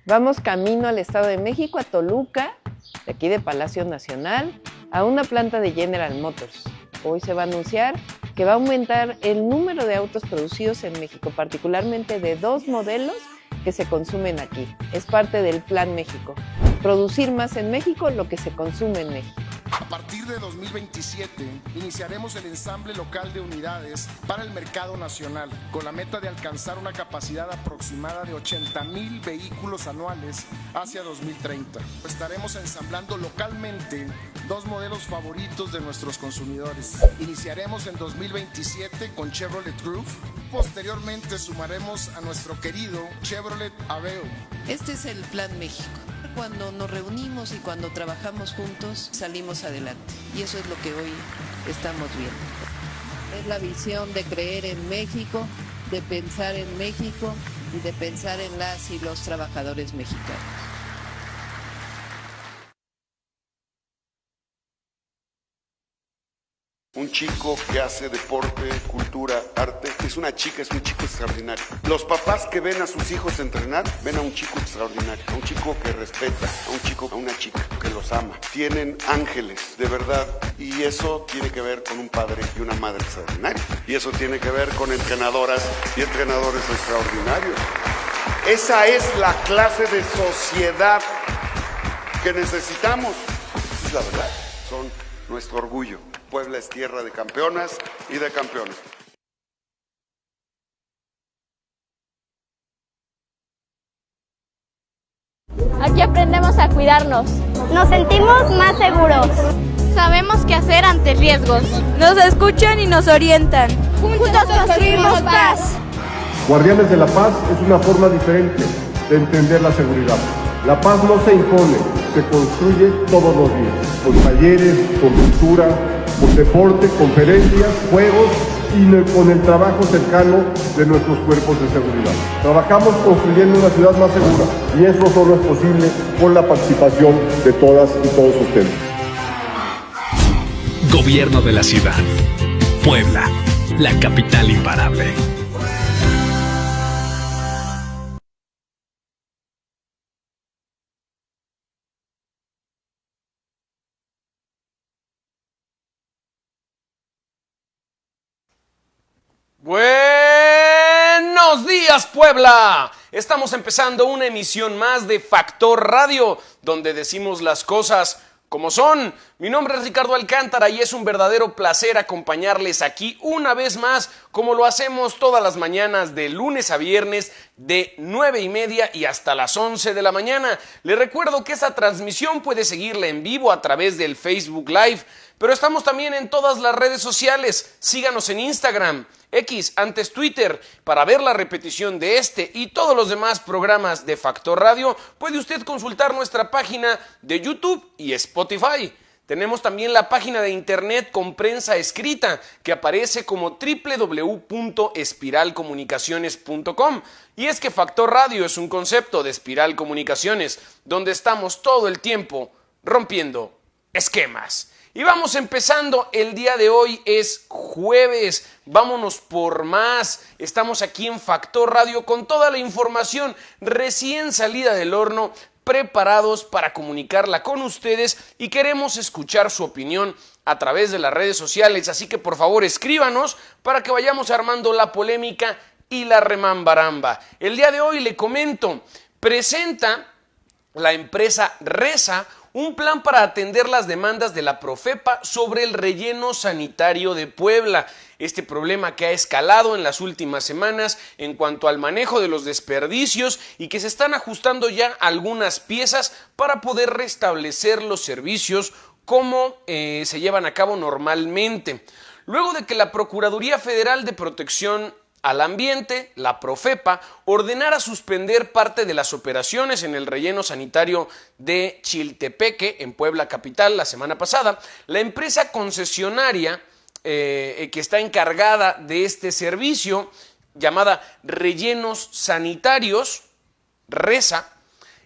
Vamos camino al Estado de México, a Toluca, de aquí de Palacio Nacional, a una planta de General Motors. Hoy se va a anunciar que va a aumentar el número de autos producidos en México, particularmente de 2 modelos que se consumen aquí. Es parte del Plan México. Producir más en México lo que se consume en México. A partir de 2027 iniciaremos el ensamble local de unidades para el mercado nacional, con la meta de alcanzar una capacidad aproximada de 80,000 vehículos anuales hacia 2030. Estaremos ensamblando localmente 2 modelos favoritos de nuestros consumidores. Iniciaremos en 2027 con Chevrolet Groove. Posteriormente sumaremos a nuestro querido Chevrolet Aveo. Este es el Plan México. Cuando nos reunimos y cuando trabajamos juntos, salimos adelante. Y eso es lo que hoy estamos viendo. Es la visión de creer en México, de pensar en México y de pensar en las y los trabajadores mexicanos. Un chico que hace deporte, cultura, arte, es una chica, es un chico extraordinario. Los papás que ven a sus hijos entrenar, ven a un chico extraordinario, a un chico que respeta, a una chica que los ama. Tienen ángeles, de verdad, y eso tiene que ver con un padre y una madre extraordinarios. Y eso tiene que ver con entrenadoras y entrenadores extraordinarios. Esa es la clase de sociedad que necesitamos. Esa es la verdad, son nuestro orgullo. Puebla es tierra de campeonas y de campeones. Aquí aprendemos a cuidarnos. Nos sentimos más seguros. Sabemos qué hacer ante riesgos. Nos escuchan y nos orientan. Juntos construimos paz. Guardianes de la Paz es una forma diferente de entender la seguridad. La paz no se impone, se construye todos los días, con talleres, con cultura, con deporte, conferencias, juegos y con el trabajo cercano de nuestros cuerpos de seguridad. Trabajamos construyendo una ciudad más segura y eso solo es posible con la participación de todas y todos ustedes. Gobierno de la ciudad. Puebla, la capital imparable. Buenos días, Puebla. Estamos empezando una emisión más de Factor Radio, donde decimos las cosas como son. Mi nombre es Ricardo Alcántara y es un verdadero placer acompañarles aquí una vez más, como lo hacemos todas las mañanas de lunes a viernes de 9:30 y hasta las 11 de la mañana. Les recuerdo que esta transmisión puede seguirla en vivo a través del Facebook Live, pero estamos también en todas las redes sociales. Síganos en Instagram, X, antes Twitter. Para ver la repetición de este y todos los demás programas de Factor Radio, puede usted consultar nuestra página de YouTube y Spotify. Tenemos también la página de internet con prensa escrita, que aparece como www.espiralcomunicaciones.com. Y es que Factor Radio es un concepto de Espiral Comunicaciones, donde estamos todo el tiempo rompiendo esquemas. Y vamos empezando, el día de hoy es jueves, vámonos por más. Estamos aquí en Factor Radio con toda la información recién salida del horno, preparados para comunicarla con ustedes y queremos escuchar su opinión a través de las redes sociales. Así que por favor escríbanos para que vayamos armando la polémica y la remambaramba. El día de hoy le comento, presenta la empresa Resa un plan para atender las demandas de la Profepa sobre el relleno sanitario de Puebla. Este problema que ha escalado en las últimas semanas en cuanto al manejo de los desperdicios y que se están ajustando ya algunas piezas para poder restablecer los servicios como se llevan a cabo normalmente. Luego de que la Procuraduría Federal de Protección al Ambiente, la Profepa, ordenara suspender parte de las operaciones en el relleno sanitario de Chiltepeque, en Puebla capital, la semana pasada, la empresa concesionaria que está encargada de este servicio, llamada Rellenos Sanitarios, Resa,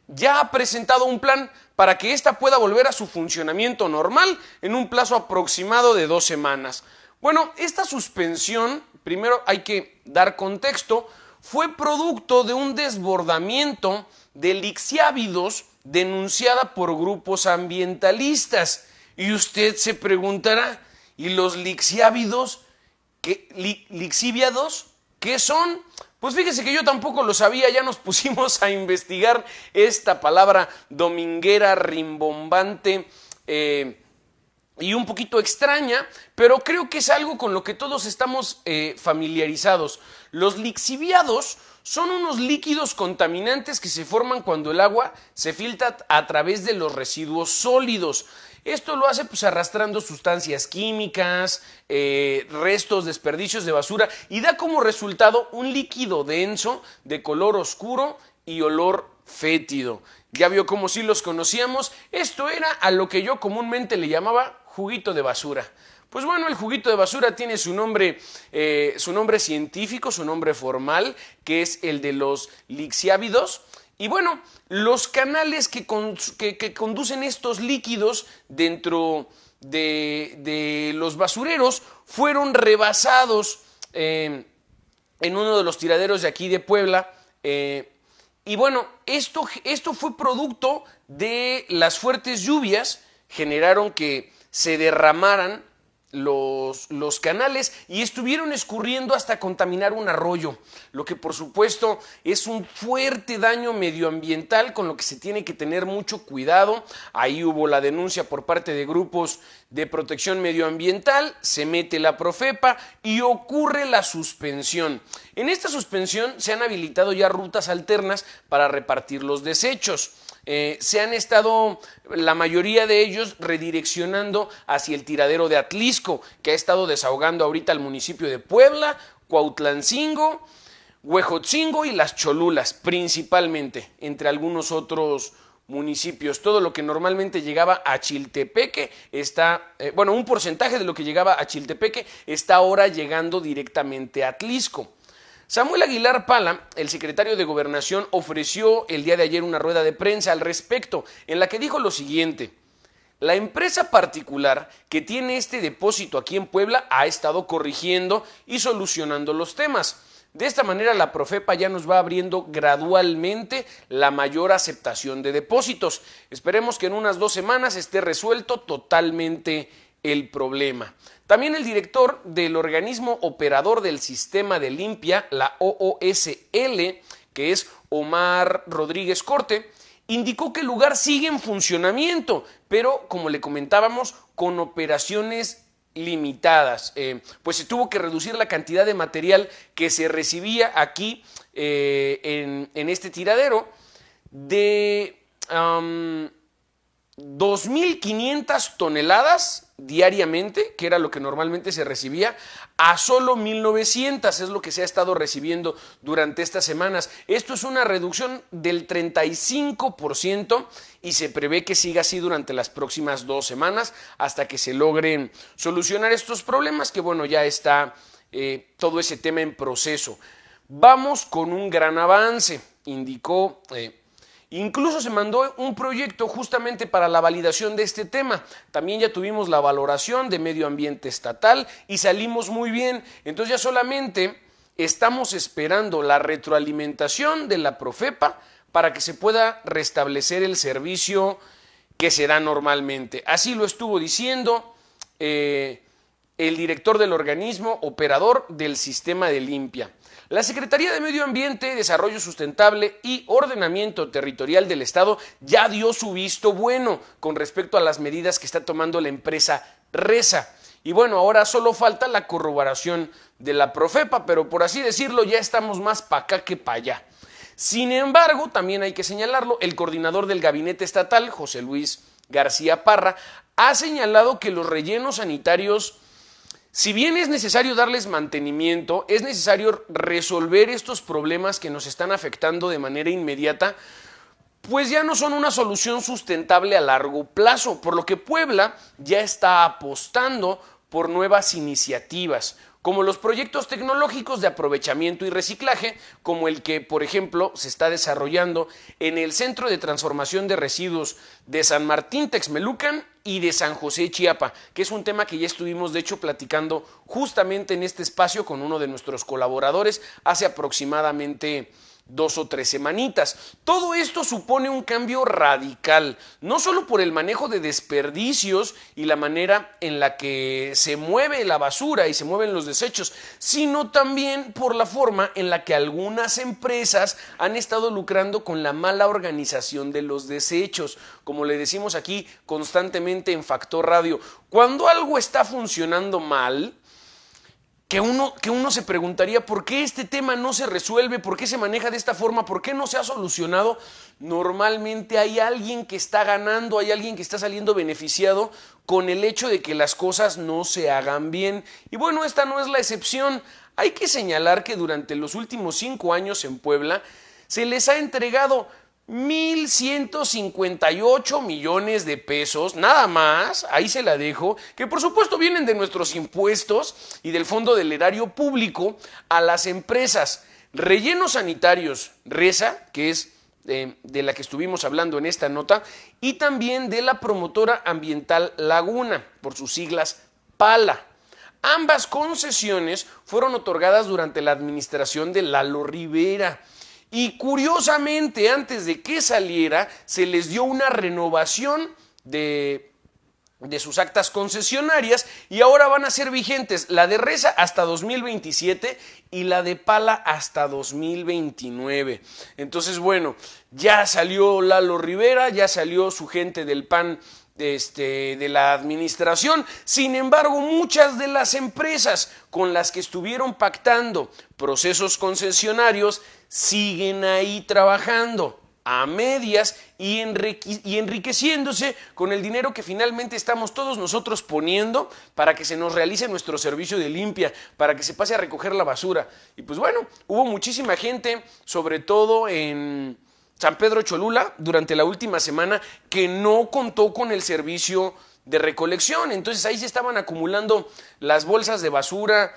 ya ha presentado un plan para que ésta pueda volver a su funcionamiento normal en un plazo aproximado de 2 semanas. Bueno, esta suspensión, primero hay que dar contexto, fue producto de un desbordamiento de lixiávidos denunciada por grupos ambientalistas. Y usted se preguntará, ¿y los lixiávidos? ¿Lixiviados? ¿Qué son? Pues fíjese que yo tampoco lo sabía, ya nos pusimos a investigar esta palabra dominguera, rimbombante y un poquito extraña, pero creo que es algo con lo que todos estamos familiarizados. Los lixiviados son unos líquidos contaminantes que se forman cuando el agua se filtra a través de los residuos sólidos. Esto lo hace pues arrastrando sustancias químicas, restos, desperdicios de basura y da como resultado un líquido denso de color oscuro y olor fétido. Ya vio cómo sí los conocíamos. Esto era a lo que yo comúnmente le llamaba juguito de basura. Pues bueno, el juguito de basura tiene su nombre científico, su nombre formal, que es el de los lixiávidos. Y bueno, los canales que conducen estos líquidos dentro de los basureros fueron rebasados en uno de los tiraderos de aquí de Puebla. Y bueno, esto fue producto de las fuertes lluvias, generaron que se derramaran los canales y estuvieron escurriendo hasta contaminar un arroyo, lo que por supuesto es un fuerte daño medioambiental con lo que se tiene que tener mucho cuidado. Ahí hubo la denuncia por parte de grupos de protección medioambiental, se mete la Profepa y ocurre la suspensión. En esta suspensión se han habilitado ya rutas alternas para repartir los desechos. Se han estado, la mayoría de ellos, redireccionando hacia el tiradero de Atlisco, que ha estado desahogando ahorita al municipio de Puebla, Cuautlancingo, Huejotzingo y Las Cholulas, principalmente, entre algunos otros municipios. Todo lo que normalmente llegaba a Chiltepeque está, un porcentaje de lo que llegaba a Chiltepeque está ahora llegando directamente a Atlisco. Samuel Aguilar Pala, el secretario de Gobernación, ofreció el día de ayer una rueda de prensa al respecto, en la que dijo lo siguiente: la empresa particular que tiene este depósito aquí en Puebla ha estado corrigiendo y solucionando los temas. De esta manera la Profepa ya nos va abriendo gradualmente la mayor aceptación de depósitos. Esperemos que en unas 2 semanas esté resuelto totalmente el problema. También el director del organismo operador del sistema de limpia, la OOSL, que es Omar Rodríguez Corte, indicó que el lugar sigue en funcionamiento, pero como le comentábamos, con operaciones limitadas, pues se tuvo que reducir la cantidad de material que se recibía aquí en este tiradero de 2.500 toneladas diariamente, que era lo que normalmente se recibía, a solo 1.900, es lo que se ha estado recibiendo durante estas semanas. Esto es una reducción del 35% y se prevé que siga así durante las próximas 2 semanas hasta que se logren solucionar estos problemas, que bueno, ya está todo ese tema en proceso. Vamos con un gran avance, indicó. Incluso se mandó un proyecto justamente para la validación de este tema. También ya tuvimos la valoración de medio ambiente estatal y salimos muy bien. Entonces ya solamente estamos esperando la retroalimentación de la Profepa para que se pueda restablecer el servicio que se da normalmente. Así lo estuvo diciendo el director del organismo operador del sistema de limpia. La Secretaría de Medio Ambiente, Desarrollo Sustentable y Ordenamiento Territorial del Estado ya dio su visto bueno con respecto a las medidas que está tomando la empresa RESA. Y bueno, ahora solo falta la corroboración de la Profepa, pero por así decirlo ya estamos más para acá que para allá. Sin embargo, también hay que señalarlo, el coordinador del gabinete estatal, José Luis García Parra, ha señalado que los rellenos sanitarios, si bien es necesario darles mantenimiento, es necesario resolver estos problemas que nos están afectando de manera inmediata, pues ya no son una solución sustentable a largo plazo, por lo que Puebla ya está apostando por nuevas iniciativas, como los proyectos tecnológicos de aprovechamiento y reciclaje, como el que, por ejemplo, se está desarrollando en el Centro de Transformación de Residuos de San Martín Texmelucan y de San José, Chiapa, que es un tema que ya estuvimos de hecho platicando justamente en este espacio con uno de nuestros colaboradores hace aproximadamente 2 o 3 semanitas. Todo esto supone un cambio radical, no solo por el manejo de desperdicios y la manera en la que se mueve la basura y se mueven los desechos, sino también por la forma en la que algunas empresas han estado lucrando con la mala organización de los desechos. Como le decimos aquí constantemente en Factor Radio, cuando algo está funcionando mal, que uno se preguntaría por qué este tema no se resuelve, por qué se maneja de esta forma, por qué no se ha solucionado. Normalmente hay alguien que está ganando, hay alguien que está saliendo beneficiado con el hecho de que las cosas no se hagan bien. Y bueno, esta no es la excepción. Hay que señalar que durante los últimos 5 años en Puebla se les ha entregado 1,158 millones de pesos, nada más, ahí se la dejo, que por supuesto vienen de nuestros impuestos y del Fondo del Erario Público a las empresas Rellenos Sanitarios Reza, que es de la que estuvimos hablando en esta nota, y también de la promotora ambiental Laguna, por sus siglas PALA. Ambas concesiones fueron otorgadas durante la administración de Lalo Rivera. Y curiosamente, antes de que saliera, se les dio una renovación de sus actas concesionarias y ahora van a ser vigentes la de Reza hasta 2027 y la de Pala hasta 2029. Entonces, bueno, ya salió Lalo Rivera, ya salió su gente del PAN de la administración. Sin embargo, muchas de las empresas con las que estuvieron pactando procesos concesionarios siguen ahí trabajando a medias y enriqueciéndose con el dinero que finalmente estamos todos nosotros poniendo para que se nos realice nuestro servicio de limpia, para que se pase a recoger la basura. Y pues bueno, hubo muchísima gente, sobre todo en San Pedro Cholula, durante la última semana, que no contó con el servicio de recolección. Entonces ahí se estaban acumulando las bolsas de basura,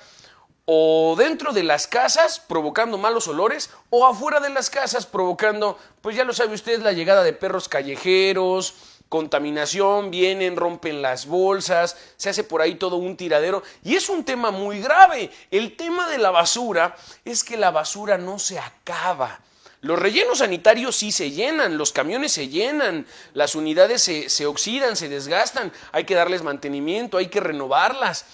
o dentro de las casas provocando malos olores, o afuera de las casas provocando, pues ya lo sabe usted, la llegada de perros callejeros, contaminación, vienen, rompen las bolsas, se hace por ahí todo un tiradero, y es un tema muy grave. El tema de la basura es que la basura no se acaba. Los rellenos sanitarios sí se llenan, los camiones se llenan, las unidades se oxidan, se desgastan, hay que darles mantenimiento, hay que renovarlas.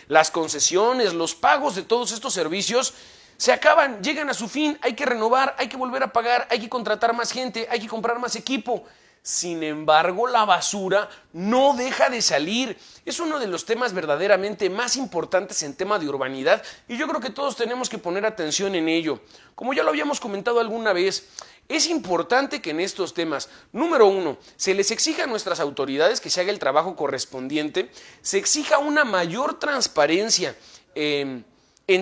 Las concesiones, los pagos de todos estos servicios se acaban, llegan a su fin, hay que renovar, hay que volver a pagar, hay que contratar más gente, hay que comprar más equipo. Sin embargo, la basura no deja de salir. Es uno de los temas verdaderamente más importantes en tema de urbanidad y yo creo que todos tenemos que poner atención en ello. Como ya lo habíamos comentado alguna vez, es importante que en estos temas, número 1, se les exija a nuestras autoridades que se haga el trabajo correspondiente, se exija una mayor transparencia en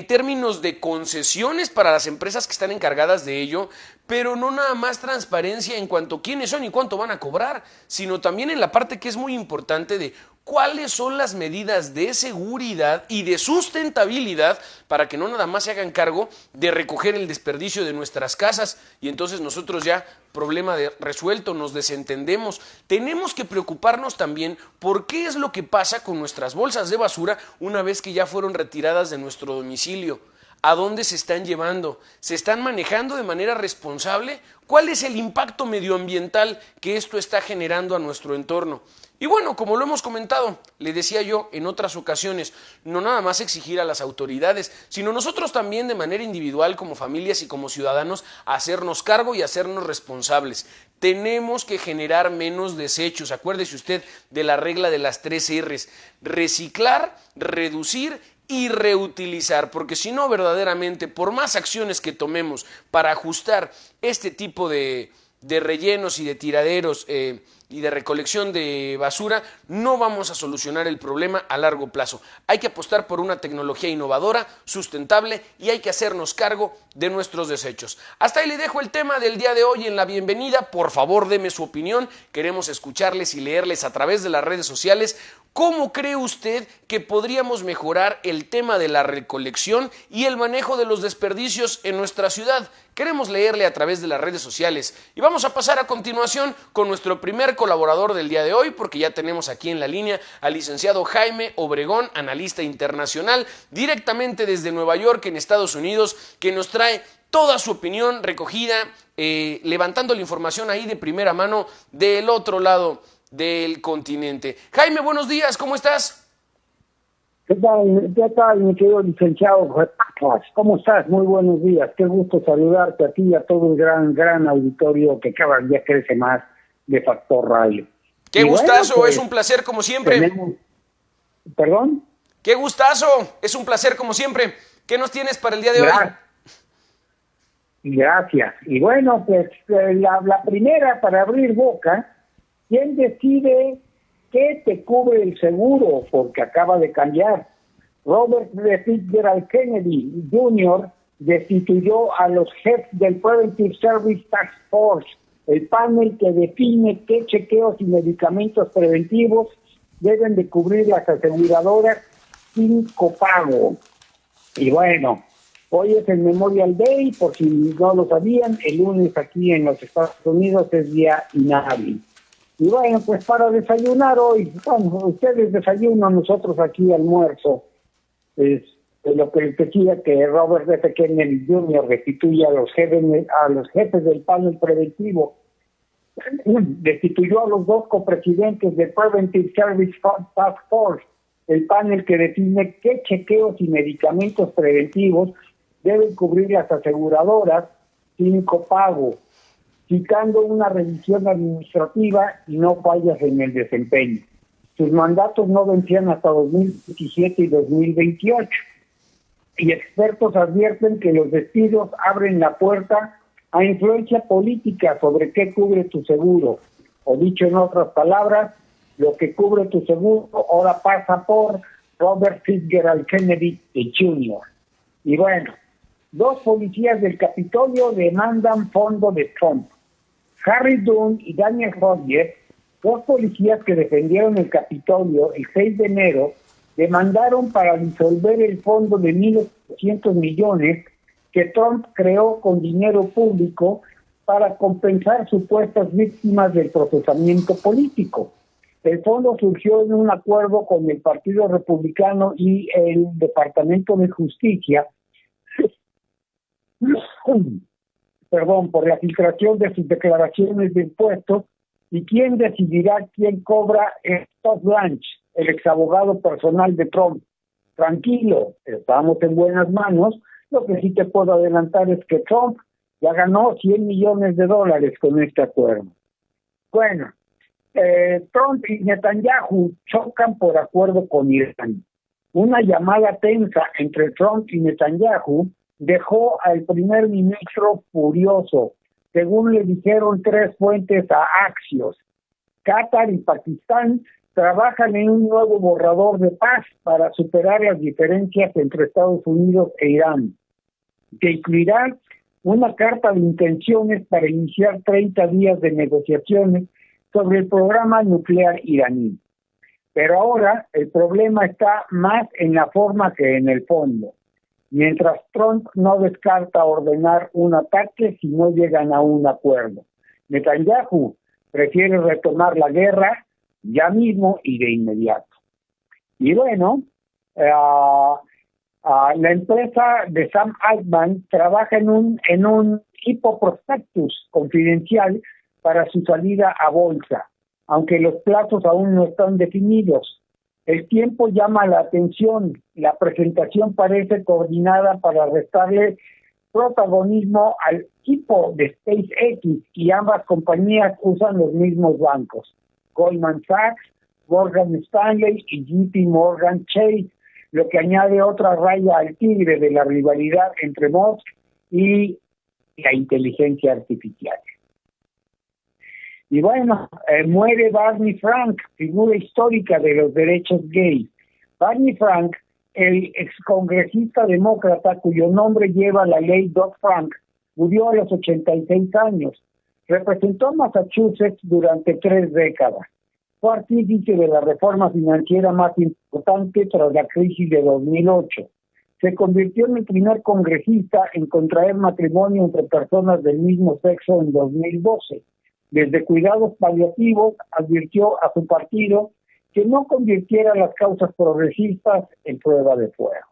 términos de concesiones para las empresas que están encargadas de ello, pero no nada más transparencia en cuanto a quiénes son y cuánto van a cobrar, sino también en la parte que es muy importante de cuáles son las medidas de seguridad y de sustentabilidad para que no nada más se hagan cargo de recoger el desperdicio de nuestras casas y entonces nosotros ya, problema resuelto, nos desentendemos. Tenemos que preocuparnos también por qué es lo que pasa con nuestras bolsas de basura una vez que ya fueron retiradas de nuestro domicilio. ¿A dónde se están llevando? ¿Se están manejando de manera responsable? ¿Cuál es el impacto medioambiental que esto está generando a nuestro entorno? Y bueno, como lo hemos comentado, le decía yo en otras ocasiones, no nada más exigir a las autoridades, sino nosotros también de manera individual como familias y como ciudadanos hacernos cargo y hacernos responsables. Tenemos que generar menos desechos. Acuérdese usted de la regla de las 3 R's: reciclar, reducir y reutilizar, porque si no, verdaderamente, por más acciones que tomemos para ajustar este tipo de rellenos y de tiraderos y de recolección de basura, no vamos a solucionar el problema a largo plazo. Hay que apostar por una tecnología innovadora, sustentable, y hay que hacernos cargo de nuestros desechos. Hasta ahí le dejo el tema del día de hoy en la bienvenida. Por favor, deme su opinión. Queremos escucharles y leerles a través de las redes sociales. ¿Cómo cree usted que podríamos mejorar el tema de la recolección y el manejo de los desperdicios en nuestra ciudad? Queremos leerle a través de las redes sociales. Y vamos a pasar a continuación con nuestro primer colaborador del día de hoy, porque ya tenemos aquí en la línea al licenciado Jaime Obregón, analista internacional, directamente desde Nueva York, en Estados Unidos, que nos trae toda su opinión recogida, levantando la información ahí de primera mano del otro lado del continente. Jaime, buenos días, ¿cómo estás? ¿Qué tal, mi querido licenciado? ¿Cómo estás? Muy buenos días. Qué gusto saludarte a ti y a todo el gran auditorio que cada día crece más de Factor Radio. Qué gustazo, es un placer como siempre. ¿Perdón? Qué gustazo, es un placer como siempre. ¿Qué nos tienes para el día de hoy? Gracias. Y bueno, pues la primera para abrir boca, ¿quién decide qué te cubre el seguro? Porque acaba de cambiar. Robert Fitzgerald Kennedy Jr. destituyó a los jefes del Preventive Service Task Force, el panel que define qué chequeos y medicamentos preventivos deben de cubrir las aseguradoras sin copago. Y bueno, hoy es el Memorial Day, por si no lo sabían, el lunes aquí en los Estados Unidos es día inhábil. Y bueno, pues para desayunar hoy, bueno, ustedes desayunan, nosotros aquí almuerzo. Es lo que les decía, que Robert F. Kennedy Jr. destituye a los jefes del panel preventivo. Destituyó a los dos copresidentes del Preventive Service Task Force, el panel que define qué chequeos y medicamentos preventivos deben cubrir las aseguradoras sin copago, citando una revisión administrativa y no fallas en el desempeño. Sus mandatos no vencían hasta 2027 y 2028. Y expertos advierten que los despidos abren la puerta a influencia política sobre qué cubre tu seguro. O dicho en otras palabras, lo que cubre tu seguro ahora pasa por Robert Fitzgerald Kennedy Jr. Y bueno, dos policías del Capitolio demandan fondo de Trump. Harry Dunn y Daniel Hodges, dos policías que defendieron el Capitolio el 6 de enero, demandaron para disolver el fondo de 1.800 millones que Trump creó con dinero público para compensar supuestas víctimas del procesamiento político. El fondo surgió en un acuerdo con el Partido Republicano y el Departamento de Justicia, por la filtración de sus declaraciones de impuestos. ¿Y quién decidirá quién cobra? Todd Blanche, el exabogado personal de Trump. Tranquilo, estamos en buenas manos. Lo que sí te puedo adelantar es que Trump ya ganó $100 millones con este acuerdo. Bueno, Trump y Netanyahu chocan por acuerdo con Irán. Una llamada tensa entre Trump y Netanyahu dejó al primer ministro furioso, según le dijeron 3 fuentes a Axios. Qatar y Pakistán trabajan en un nuevo borrador de paz para superar las diferencias entre Estados Unidos e Irán, que incluirá una carta de intenciones para iniciar 30 días de negociaciones sobre el programa nuclear iraní. Pero ahora el problema está más en la forma que en el fondo. Mientras Trump no descarta ordenar un ataque si no llegan a un acuerdo, Netanyahu prefiere retomar la guerra ya mismo y de inmediato. Y bueno, la empresa de Sam Altman trabaja en un hipoprospectus confidencial para su salida a bolsa, aunque los plazos aún no están definidos. El tiempo llama la atención. La presentación parece coordinada para restarle protagonismo al equipo de SpaceX y ambas compañías usan los mismos bancos. Goldman Sachs, Morgan Stanley y JP Morgan Chase, lo que añade otra raya al tigre de la rivalidad entre Musk y la inteligencia artificial. Y bueno, muere Barney Frank, figura histórica de los derechos gays. Barney Frank, el excongresista demócrata cuyo nombre lleva la ley Dodd-Frank, murió a los 86 años. Representó a Massachusetts durante 3 décadas. Fue artífice de la reforma financiera más importante tras la crisis de 2008. Se convirtió en el primer congresista en contraer matrimonio entre personas del mismo sexo en 2012. Desde Cuidados Paliativos advirtió a su partido que no convirtiera las causas progresistas en prueba de fuego.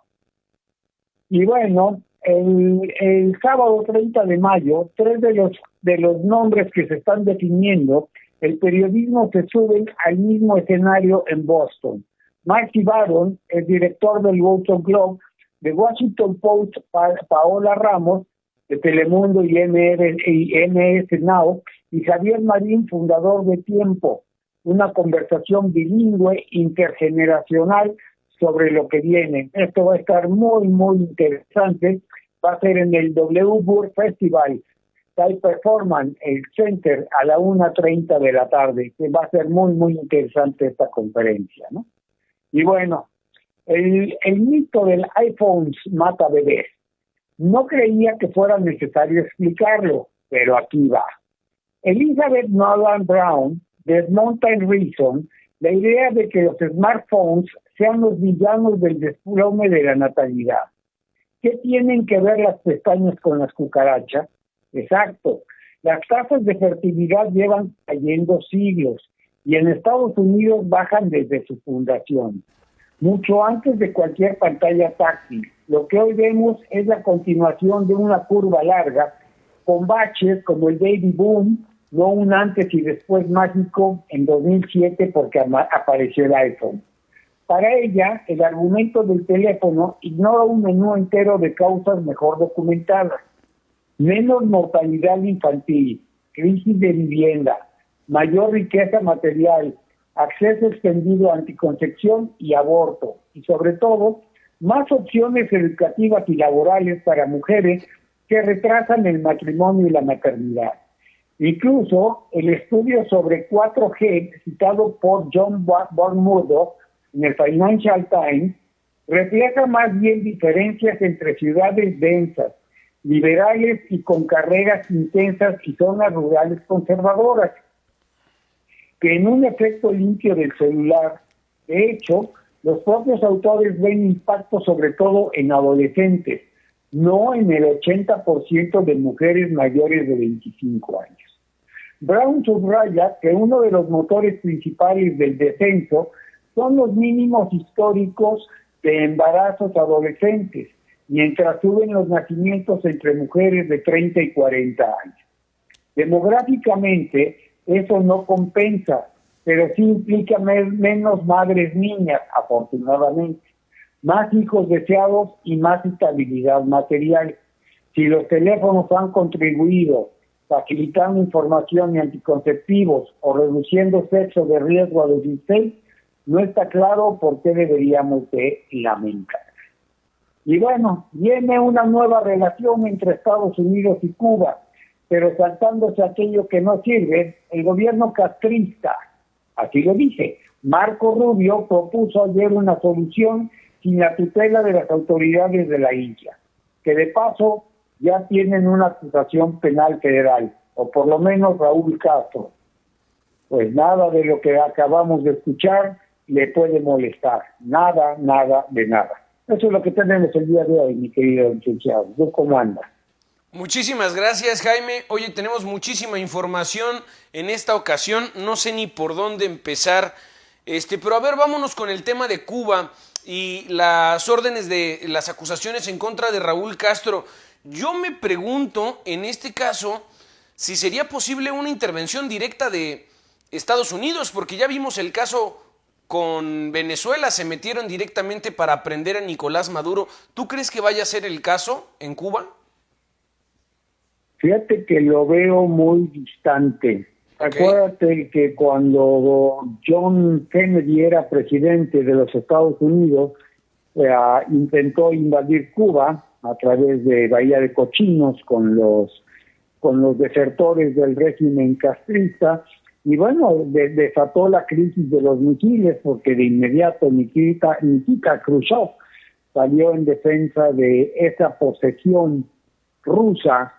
Y bueno, el sábado 30 de mayo, tres de los nombres que se están definiendo, el periodismo se suben al mismo escenario en Boston. Marcy Baron, el director del Boston Globe, de Washington Post, Paola Ramos, de Telemundo y MS Now, y Javier Marín, fundador de Tiempo, una conversación bilingüe intergeneracional sobre lo que viene. Esto va a estar muy, muy interesante. Va a ser en el W. Burr Festival, Type Performance, el Center, a la 1:30 de la tarde, que va a ser muy, muy interesante esta conferencia, ¿no? Y bueno, el mito del iPhone mata bebés. No creía que fuera necesario explicarlo, pero aquí va. Elizabeth Nolan Brown desmonta en Reason la idea de que los smartphones sean los villanos del desplome de la natalidad. ¿Qué tienen que ver las pestañas con las cucarachas? Exacto. Las tasas de fertilidad llevan cayendo siglos y en Estados Unidos bajan desde su fundación, mucho antes de cualquier pantalla táctil. Lo que hoy vemos es la continuación de una curva larga con baches como el baby boom, no un antes y después mágico en 2007 porque apareció el iPhone. Para ella, el argumento del teléfono ignora un menú entero de causas mejor documentadas. Menos mortalidad infantil, crisis de vivienda, mayor riqueza material, acceso extendido a anticoncepción y aborto, y sobre todo, más opciones educativas y laborales para mujeres que retrasan el matrimonio y la maternidad. Incluso el estudio sobre 4G citado por John Murdoch en el Financial Times refleja más bien diferencias entre ciudades densas, liberales y con carreras intensas y zonas rurales conservadoras, que en un efecto limpio del celular. De hecho, los propios autores ven impacto sobre todo en adolescentes, no en el 80% de mujeres mayores de 25 años. Brown subraya que uno de los motores principales del descenso son los mínimos históricos de embarazos adolescentes, mientras suben los nacimientos entre mujeres de 30 y 40 años. Demográficamente, eso no compensa, pero sí implica menos madres niñas, afortunadamente, más hijos deseados y más estabilidad material. Si los teléfonos han contribuido facilitando información y anticonceptivos o reduciendo sexo de riesgo a los 16, no está claro por qué deberíamos de lamentar. Y bueno, viene una nueva relación entre Estados Unidos y Cuba, pero saltándose aquello que no sirve, el gobierno castrista, así lo dice, Marco Rubio propuso ayer una solución sin la tutela de las autoridades de la India, que de paso ya tienen una acusación penal federal, o por lo menos Raúl Castro. Pues nada de lo que acabamos de escuchar le puede molestar, nada de nada. Eso es lo que tenemos el día de hoy, mi querido licenciado. ¿Cómo anda? Muchísimas gracias, Jaime. Oye, tenemos muchísima información en esta ocasión. No sé ni por dónde empezar. Pero a ver, vámonos con el tema de Cuba y las órdenes de las acusaciones en contra de Raúl Castro. Yo me pregunto, en este caso, si sería posible una intervención directa de Estados Unidos, porque ya vimos el caso con Venezuela, se metieron directamente para prender a Nicolás Maduro. ¿Tú crees que vaya a ser el caso en Cuba? Fíjate que lo veo muy distante. Okay. Acuérdate que cuando John Kennedy era presidente de los Estados Unidos, intentó invadir Cuba a través de Bahía de Cochinos con los desertores del régimen castrista, y bueno, desató la crisis de los misiles, porque de inmediato Nikita Khrushchev salió en defensa de esa posesión rusa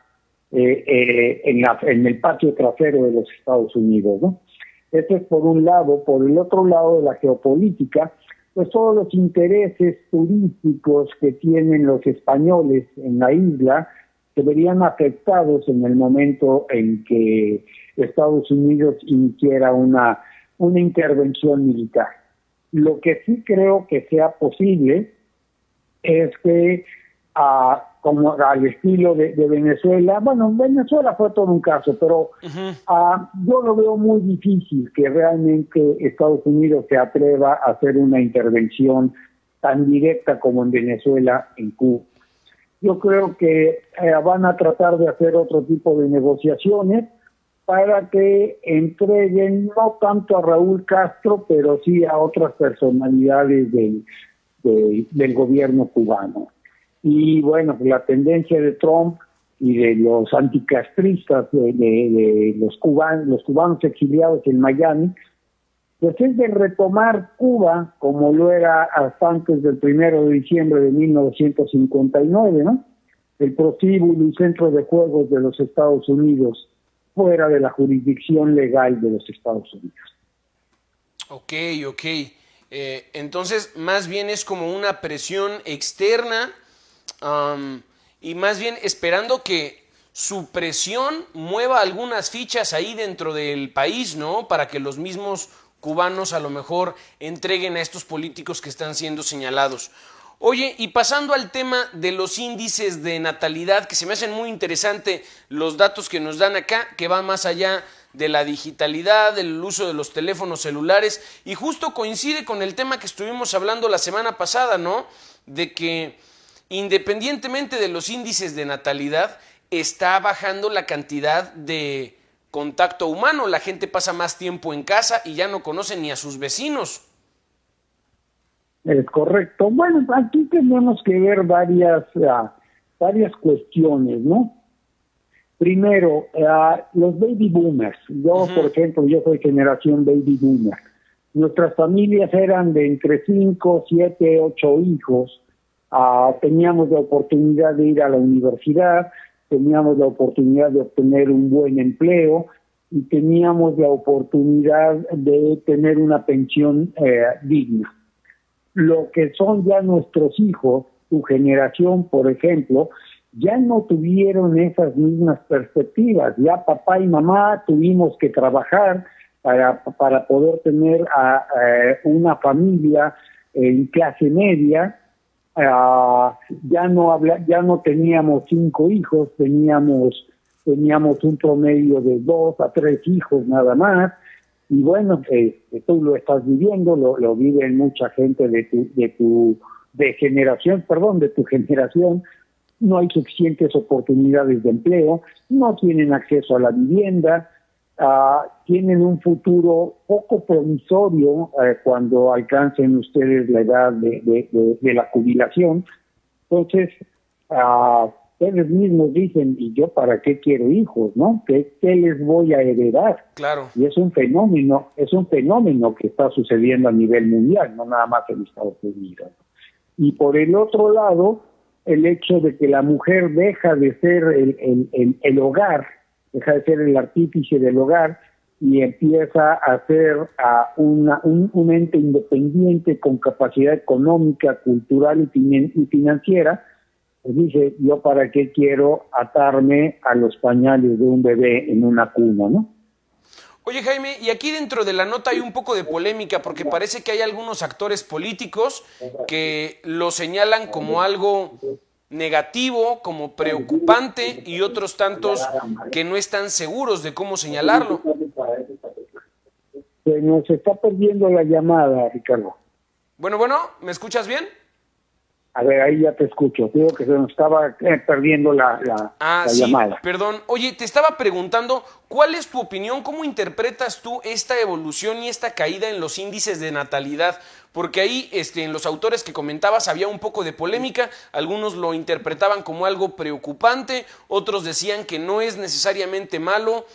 en el patio trasero de los Estados Unidos, ¿no? Eso es por un lado. Por el otro lado de la geopolítica, pues todos los intereses turísticos que tienen los españoles en la isla se verían afectados en el momento en que Estados Unidos iniciara una intervención militar. Lo que sí creo que sea posible es que, como al estilo de Venezuela, bueno, Venezuela fue todo un caso, pero yo lo veo muy difícil que realmente Estados Unidos se atreva a hacer una intervención tan directa como en Venezuela en Cuba. Yo creo que van a tratar de hacer otro tipo de negociaciones para que entreguen no tanto a Raúl Castro, pero sí a otras personalidades del gobierno cubano. Y bueno, la tendencia de Trump y de los anticastristas, de los cubanos exiliados en Miami, pues es de retomar Cuba como lo era hasta antes del 1 de diciembre de 1959, ¿no? El prostíbulo y centro de juegos de los Estados Unidos, fuera de la jurisdicción legal de los Estados Unidos. Ok. Entonces, más bien es como una presión externa y más bien esperando que su presión mueva algunas fichas ahí dentro del país, ¿no? Para que los mismos cubanos a lo mejor entreguen a estos políticos que están siendo señalados. Oye, y pasando al tema de los índices de natalidad, que se me hacen muy interesante los datos que nos dan acá, que van más allá de la digitalidad, del uso de los teléfonos celulares, y justo coincide con el tema que estuvimos hablando la semana pasada, ¿no? De que independientemente de los índices de natalidad, está bajando la cantidad de contacto humano. La gente pasa más tiempo en casa y ya no conoce ni a sus vecinos. Es correcto. Bueno, aquí tenemos que ver varias cuestiones, ¿no? Primero, los baby boomers. Yo, por ejemplo, yo soy generación baby boomer. Nuestras familias eran de entre 5, 7, 8 hijos. Teníamos la oportunidad de ir a la universidad, teníamos la oportunidad de obtener un buen empleo y teníamos la oportunidad de tener una pensión digna. Lo que son ya nuestros hijos, tu generación, por ejemplo, ya no tuvieron esas mismas perspectivas. Ya papá y mamá tuvimos que trabajar para poder tener una familia en clase media. Ya no teníamos 5 hijos, teníamos un promedio de 2 a 3 hijos nada más. Y bueno, tú lo estás viviendo, lo vive mucha gente de tu generación. No hay suficientes oportunidades de empleo, no tienen acceso a la vivienda, tienen un futuro poco promisorio cuando alcancen ustedes la edad de la jubilación. Entonces, ustedes mismos dicen, ¿y yo para qué quiero hijos, no? ¿Qué les voy a heredar? Claro. Y es un fenómeno que está sucediendo a nivel mundial, no nada más en Estados Unidos. Y por el otro lado, el hecho de que la mujer deja de ser el hogar, deja de ser el artífice del hogar y empieza a ser un ente independiente con capacidad económica, cultural y financiera. Pues dice, yo para qué quiero atarme a los pañales de un bebé en una cuna, ¿no? Oye, Jaime, y aquí dentro de la nota hay un poco de polémica porque parece que hay algunos actores políticos que lo señalan como algo negativo, como preocupante, y otros tantos que no están seguros de cómo señalarlo. Se nos está perdiendo la llamada, Ricardo. Bueno, ¿me escuchas bien? A ver, ahí ya te escucho. Digo que se nos estaba perdiendo la llamada. Perdón. Oye, te estaba preguntando, ¿cuál es tu opinión? ¿Cómo interpretas tú esta evolución y esta caída en los índices de natalidad? Porque ahí, en los autores que comentabas, había un poco de polémica. Algunos lo interpretaban como algo preocupante, otros decían que no es necesariamente malo.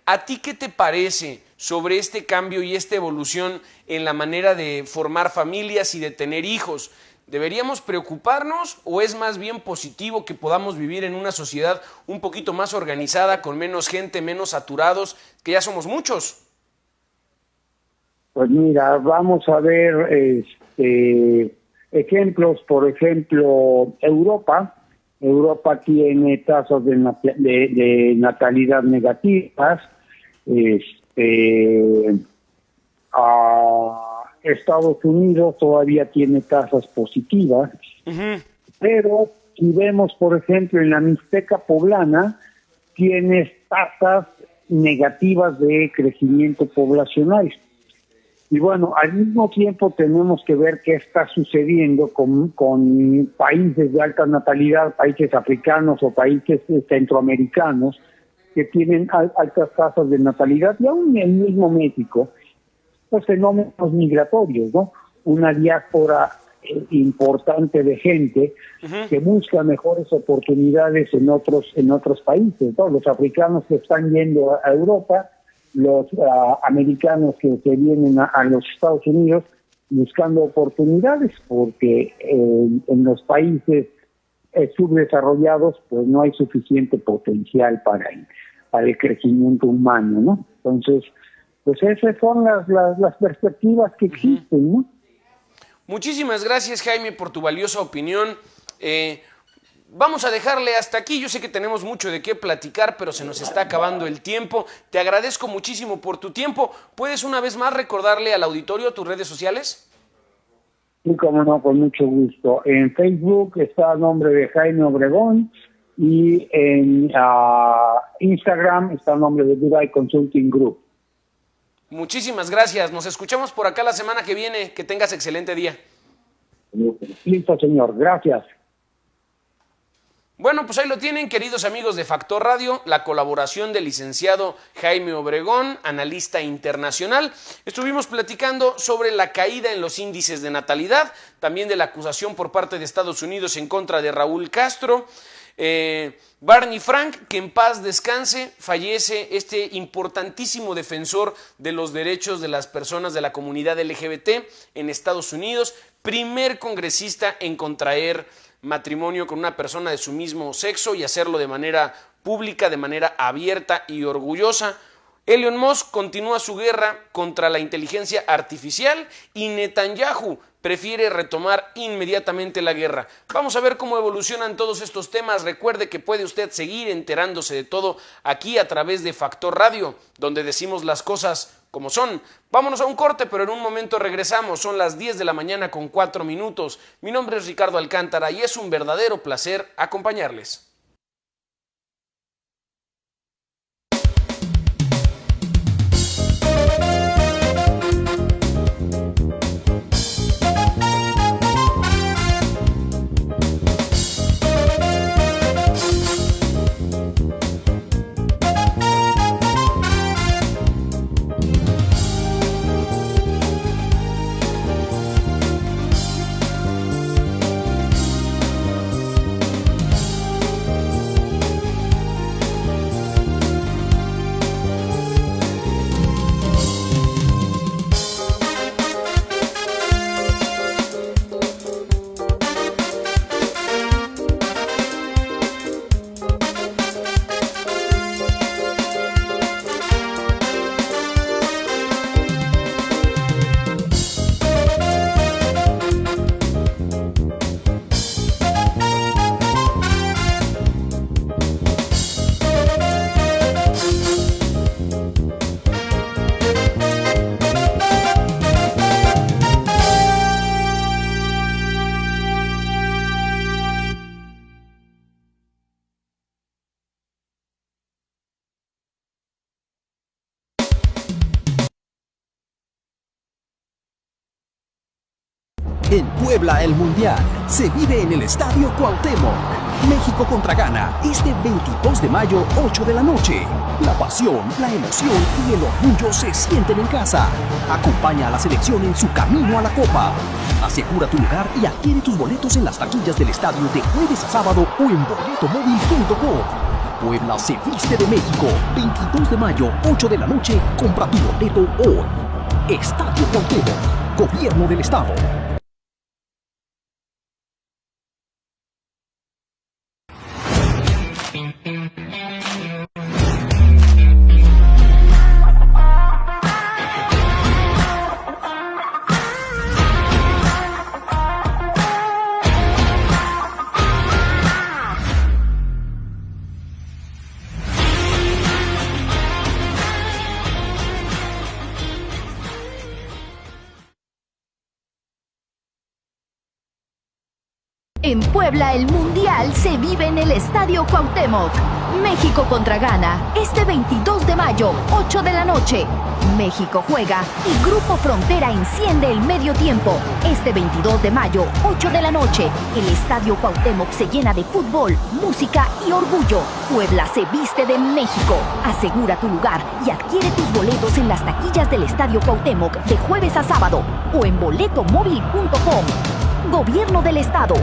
¿A ti qué te parece sobre este cambio y esta evolución en la manera de formar familias y de tener hijos? ¿Deberíamos preocuparnos o es más bien positivo que podamos vivir en una sociedad un poquito más organizada, con menos gente, menos saturados, que ya somos muchos? Pues mira, vamos a ver ejemplos. Por ejemplo, Europa tiene tasas de natalidad negativas. Estados Unidos todavía tiene tasas positivas, pero si vemos, por ejemplo, en la Mixteca poblana, tienes tasas negativas de crecimiento poblacional. Y bueno, al mismo tiempo tenemos que ver qué está sucediendo con países de alta natalidad, países africanos o países centroamericanos que tienen altas tasas de natalidad, y aún en el mismo México, los fenómenos migratorios, ¿no? Una diáspora importante de gente que busca mejores oportunidades en otros países, ¿no? Los africanos que están yendo a Europa, los americanos que se vienen a los Estados Unidos buscando oportunidades, porque en los países subdesarrollados pues no hay suficiente potencial para el crecimiento humano, ¿no? Entonces, pues esas son las perspectivas que existen, ¿no? Muchísimas gracias, Jaime, por tu valiosa opinión. Vamos a dejarle hasta aquí. Yo sé que tenemos mucho de qué platicar, pero se nos está acabando el tiempo. Te agradezco muchísimo por tu tiempo. ¿Puedes una vez más recordarle al auditorio tus redes sociales? Sí, como no, con mucho gusto. En Facebook está el nombre de Jaime Obregón, y en Instagram está el nombre de Dubai Consulting Group. Muchísimas gracias. Nos escuchamos por acá la semana que viene. Que tengas excelente día. Listo, señor. Gracias. Bueno, pues ahí lo tienen, queridos amigos de Factor Radio, la colaboración del licenciado Jaime Obregón, analista internacional. Estuvimos platicando sobre la caída en los índices de natalidad, también de la acusación por parte de Estados Unidos en contra de Raúl Castro. Barney Frank, que en paz descanse, fallece este importantísimo defensor de los derechos de las personas de la comunidad LGBT en Estados Unidos, primer congresista en contraer matrimonio con una persona de su mismo sexo y hacerlo de manera pública, de manera abierta y orgullosa. Elon Musk continúa su guerra contra la inteligencia artificial y Netanyahu prefiere retomar inmediatamente la guerra. Vamos a ver cómo evolucionan todos estos temas. Recuerde que puede usted seguir enterándose de todo aquí a través de Factor Radio, donde decimos las cosas como son. Vámonos a un corte, pero en un momento regresamos. Son las 10 de la mañana con 4 minutos. Mi nombre es Ricardo Alcántara y es un verdadero placer acompañarles. En Puebla, el Mundial se vive en el Estadio Cuauhtémoc. México contra Ghana, este 22 de mayo, 8 de la noche. La pasión, la emoción y el orgullo se sienten en casa. Acompaña a la selección en su camino a la Copa. Asegura tu lugar y adquiere tus boletos en las taquillas del estadio de jueves a sábado o en boletomóvil.com. Puebla se viste de México. 22 de mayo, 8 de la noche. Compra tu boleto hoy. Estadio Cuauhtémoc. Gobierno del Estado. En Puebla, el Mundial se vive en el Estadio Cuauhtémoc. México contra Ghana, este 22 de mayo, 8 de la noche. México juega y Grupo Frontera enciende el medio tiempo. Este 22 de mayo, 8 de la noche. El Estadio Cuauhtémoc se llena de fútbol, música y orgullo. Puebla se viste de México. Asegura tu lugar y adquiere tus boletos en las taquillas del Estadio Cuauhtémoc de jueves a sábado o en boletomóvil.com. Gobierno del Estado.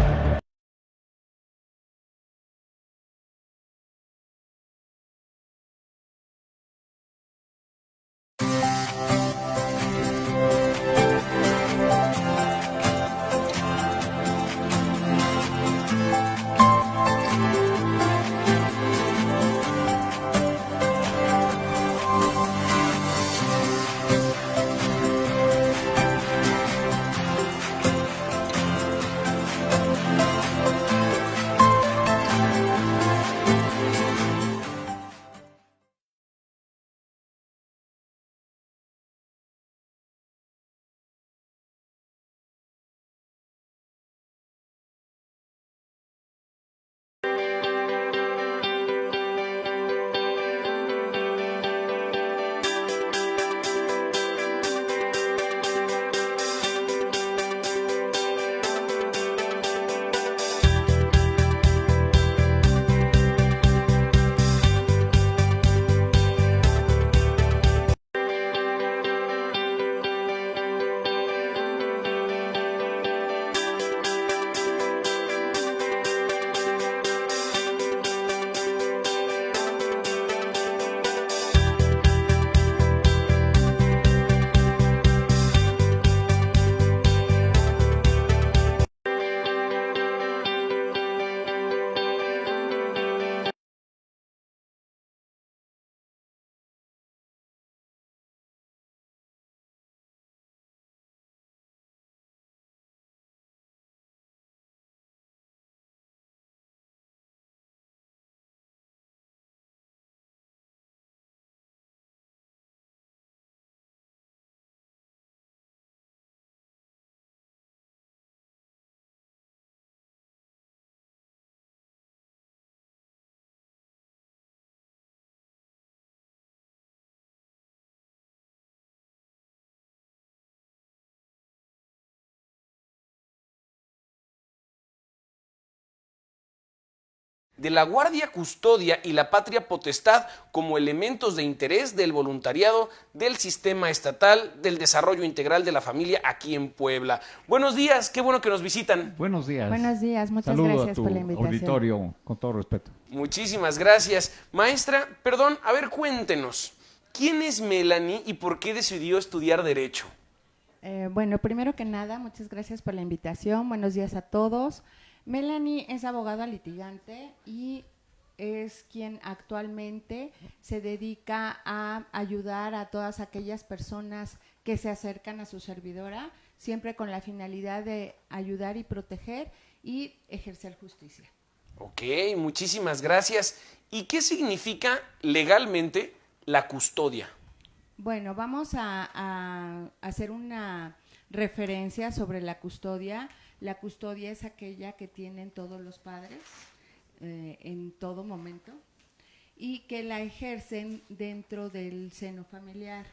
De la guardia, custodia y la patria potestad como elementos de interés del voluntariado del sistema estatal del desarrollo integral de la familia aquí en Puebla. Buenos días, qué bueno que nos visitan. Buenos días. Buenos días, muchas gracias por la invitación. Auditorio, con todo respeto. Muchísimas gracias. Maestra, perdón, a ver, cuéntenos, ¿quién es Melanie y por qué decidió estudiar Derecho? Bueno, primero que nada, muchas gracias por la invitación. Buenos días a todos. Melanie es abogada litigante y es quien actualmente se dedica a ayudar a todas aquellas personas que se acercan a su servidora, siempre con la finalidad de ayudar y proteger y ejercer justicia. Ok, muchísimas gracias. ¿Y qué significa legalmente la custodia? Bueno, vamos a hacer una referencia sobre la custodia. La custodia es aquella que tienen todos los padres en todo momento y que la ejercen dentro del seno familiar.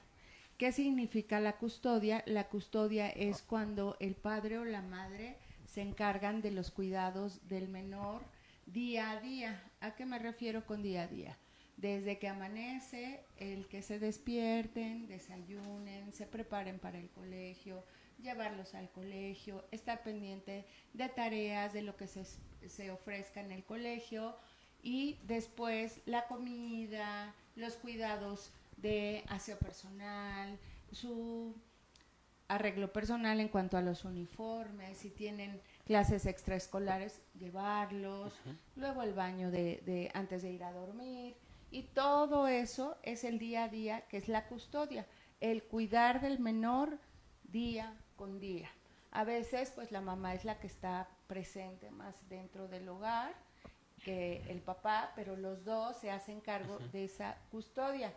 ¿Qué significa la custodia? La custodia es cuando el padre o la madre se encargan de los cuidados del menor día a día. ¿A qué me refiero con día a día? Desde que amanece, el que se despierten, desayunen, se preparen para el colegio, llevarlos al colegio, estar pendiente de tareas, de lo que se ofrezca en el colegio y después la comida, los cuidados de aseo personal, su arreglo personal en cuanto a los uniformes, si tienen clases extraescolares, llevarlos, luego el baño de antes de ir a dormir y todo eso es el día a día que es la custodia, el cuidar del menor día con día. A veces pues la mamá es la que está presente más dentro del hogar que el papá, pero los dos se hacen cargo de esa custodia.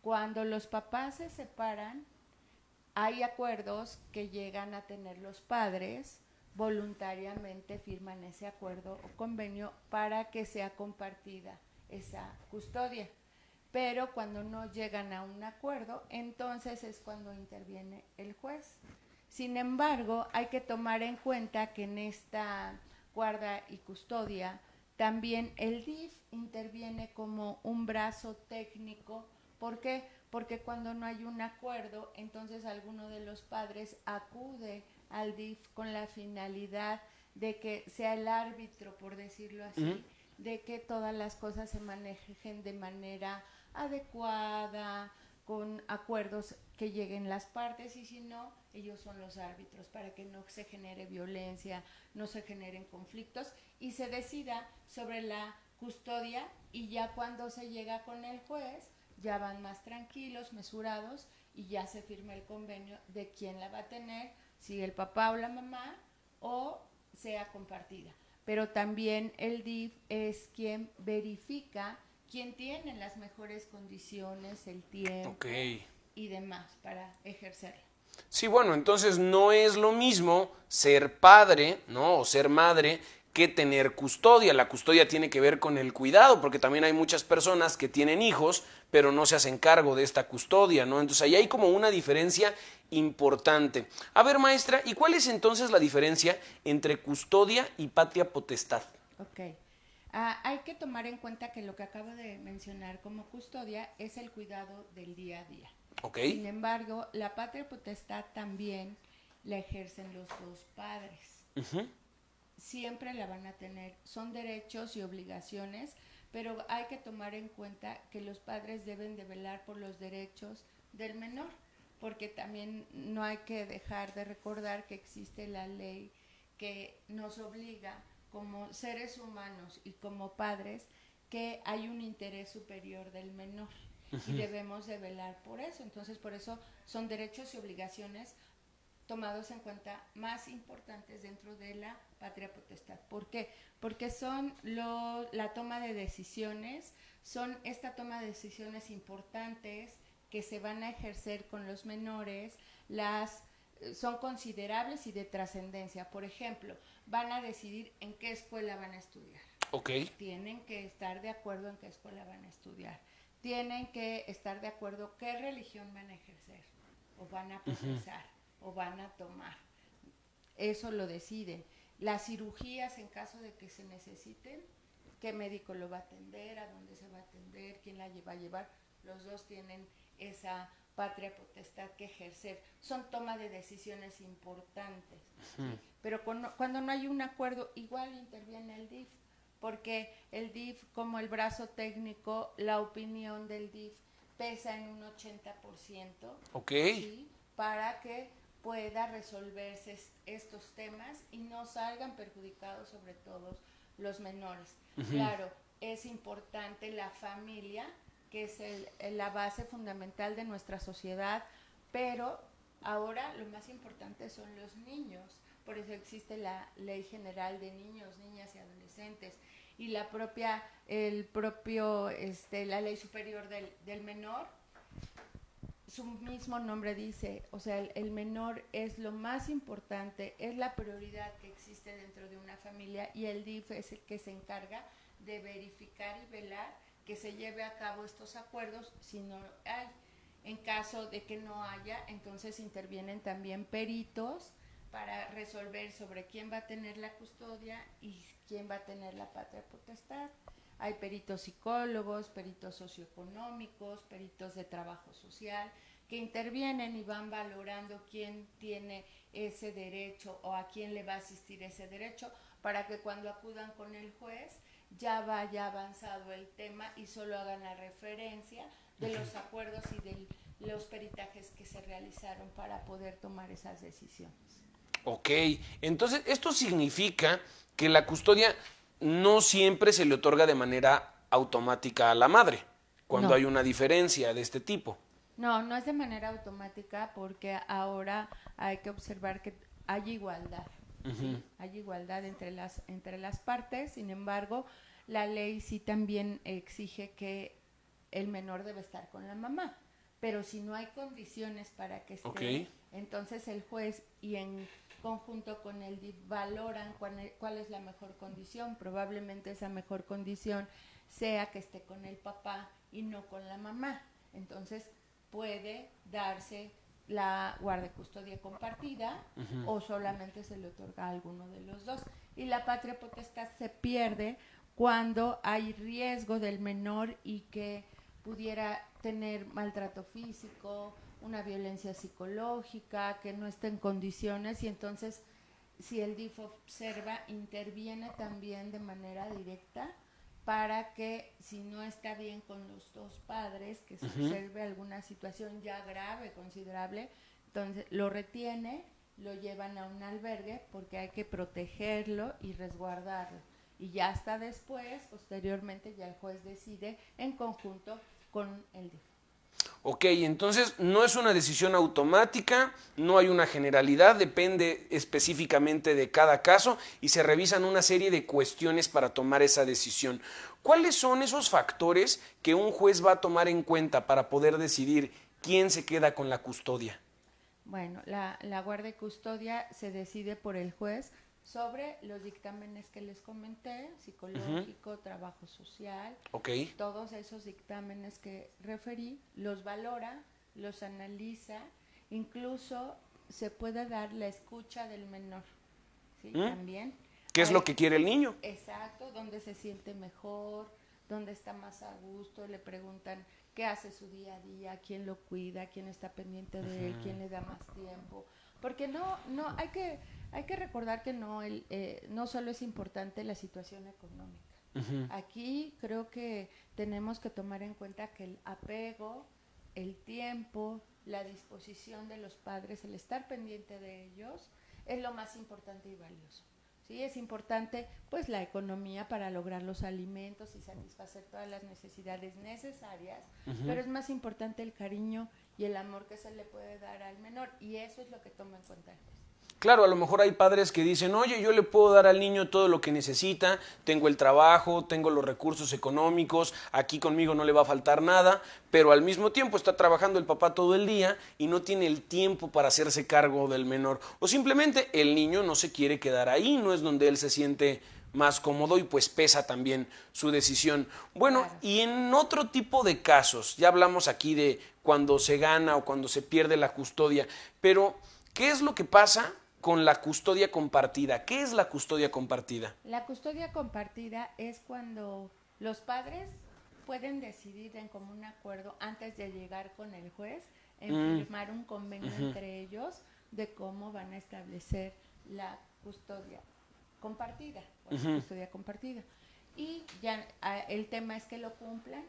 Cuando los papás se separan, hay acuerdos que llegan a tener los padres voluntariamente firman ese acuerdo o convenio para que sea compartida esa custodia. Pero cuando no llegan a un acuerdo, entonces es cuando interviene el juez. Sin embargo, hay que tomar en cuenta que en esta guarda y custodia también el DIF interviene como un brazo técnico. ¿Por qué? Porque cuando no hay un acuerdo, entonces alguno de los padres acude al DIF con la finalidad de que sea el árbitro, por decirlo así, de que todas las cosas se manejen de manera adecuada, con acuerdos que lleguen las partes, y si no, ellos son los árbitros para que no se genere violencia, no se generen conflictos y se decida sobre la custodia, y ya cuando se llega con el juez ya van más tranquilos, mesurados, y ya se firma el convenio de quién la va a tener, si el papá o la mamá, o sea compartida. Pero también el DIF es quien verifica quién tiene las mejores condiciones, el tiempo y demás para ejercerlo. Sí, bueno, entonces no es lo mismo ser padre, ¿no? O ser madre que tener custodia. La custodia tiene que ver con el cuidado, porque también hay muchas personas que tienen hijos, pero no se hacen cargo de esta custodia, ¿no? Entonces ahí hay como una diferencia importante. A ver, maestra, ¿y cuál es entonces la diferencia entre custodia y patria potestad? Ok. Hay que tomar en cuenta que lo que acabo de mencionar como custodia es el cuidado del día a día. Okay. Sin embargo, la patria potestad también la ejercen los dos padres. Siempre la van a tener. Son derechos y obligaciones, pero hay que tomar en cuenta que los padres deben de velar por los derechos del menor, porque también no hay que dejar de recordar que existe la ley que nos obliga como seres humanos y como padres que hay un interés superior del menor y debemos de velar por eso. Entonces, por eso son derechos y obligaciones tomados en cuenta más importantes dentro de la patria potestad. ¿Por qué? Porque son la toma de decisiones, son esta toma de decisiones importantes que se van a ejercer con los menores, son considerables y de trascendencia. Por ejemplo, van a decidir en qué escuela van a estudiar. Tienen que estar de acuerdo en qué escuela van a estudiar. Tienen que estar de acuerdo qué religión van a ejercer, o van a profesar, o van a tomar. Eso lo deciden. Las cirugías, en caso de que se necesiten, qué médico lo va a atender, a dónde se va a atender, quién la va a llevar. Los dos tienen esa patria potestad que ejercer. Son toma de decisiones importantes. ¿Sí? Pero cuando no hay un acuerdo, igual interviene el DIF, porque el DIF, como el brazo técnico, la opinión del DIF pesa en un 80%, ¿sí? Para que pueda resolverse estos temas y no salgan perjudicados sobre todo los menores. Claro, es importante la familia, que es la base fundamental de nuestra sociedad, pero ahora lo más importante son los niños. Por eso existe la Ley General de Niños, Niñas y Adolescentes, y la Ley Superior del Menor. Su mismo nombre dice, o sea, el menor es lo más importante, es la prioridad que existe dentro de una familia, y el DIF es el que se encarga de verificar y velar que se lleve a cabo estos acuerdos. Si no hay, en caso de que no haya, entonces intervienen también peritos para resolver sobre quién va a tener la custodia y quién va a tener la patria potestad. Hay peritos psicólogos, peritos socioeconómicos, peritos de trabajo social, que intervienen y van valorando quién tiene ese derecho o a quién le va a asistir ese derecho, para que cuando acudan con el juez ya vaya avanzado el tema y solo hagan la referencia de los acuerdos y de los peritajes que se realizaron para poder tomar esas decisiones. Ok, entonces esto significa que la custodia no siempre se le otorga de manera automática a la madre, cuando hay una diferencia de este tipo. No es de manera automática, porque ahora hay que observar que hay igualdad. ¿Sí? Hay igualdad entre las partes. Sin embargo, la ley sí también exige que el menor debe estar con la mamá, pero si no hay condiciones para que esté, entonces el juez y en conjunto con el DIF valoran cuál es la mejor condición. Probablemente esa mejor condición sea que esté con el papá y no con la mamá. Entonces puede darse la guardia y custodia compartida o solamente se le otorga a alguno de los dos. Y la patria potestad se pierde cuando hay riesgo del menor y que pudiera tener maltrato físico, una violencia psicológica, que no esté en condiciones, y entonces si el DIF observa, interviene también de manera directa para que si no está bien con los dos padres, que se observe alguna situación ya grave, considerable, entonces lo retiene, lo llevan a un albergue porque hay que protegerlo y resguardarlo. Y ya hasta después, posteriormente, ya el juez decide en conjunto con el DIF. Ok, entonces no es una decisión automática, no hay una generalidad, depende específicamente de cada caso y se revisan una serie de cuestiones para tomar esa decisión. ¿Cuáles son esos factores que un juez va a tomar en cuenta para poder decidir quién se queda con la custodia? Bueno, la guardia y custodia se decide por el juez sobre los dictámenes que les comenté, psicológico, trabajo social, todos esos dictámenes que referí, los valora, los analiza, incluso se puede dar la escucha del menor, ¿sí? También. ¿Qué es lo que quiere el niño? Exacto, dónde se siente mejor, dónde está más a gusto, le preguntan qué hace su día a día, quién lo cuida, quién está pendiente de él, quién le da más tiempo, porque no hay que recordar que no solo es importante la situación económica. Aquí creo que tenemos que tomar en cuenta que el apego, el tiempo, la disposición de los padres, el estar pendiente de ellos, es lo más importante y valioso. Sí, es importante pues la economía para lograr los alimentos y satisfacer todas las necesidades necesarias, pero es más importante el cariño y el amor que se le puede dar al menor, y eso es lo que toma en cuenta el juez. Claro, a lo mejor hay padres que dicen, oye, yo le puedo dar al niño todo lo que necesita, tengo el trabajo, tengo los recursos económicos, aquí conmigo no le va a faltar nada, pero al mismo tiempo está trabajando el papá todo el día y no tiene el tiempo para hacerse cargo del menor. O simplemente el niño no se quiere quedar ahí, no es donde él se siente más cómodo y pues pesa también su decisión. Bueno, claro. Y en otro tipo de casos, ya hablamos aquí de cuando se gana o cuando se pierde la custodia, pero ¿qué es lo que pasa con la custodia compartida? ¿Qué es la custodia compartida? La custodia compartida es cuando los padres pueden decidir en común acuerdo, antes de llegar con el juez, en firmar un convenio entre ellos de cómo van a establecer la custodia compartida, custodia compartida. Y ya el tema es que lo cumplan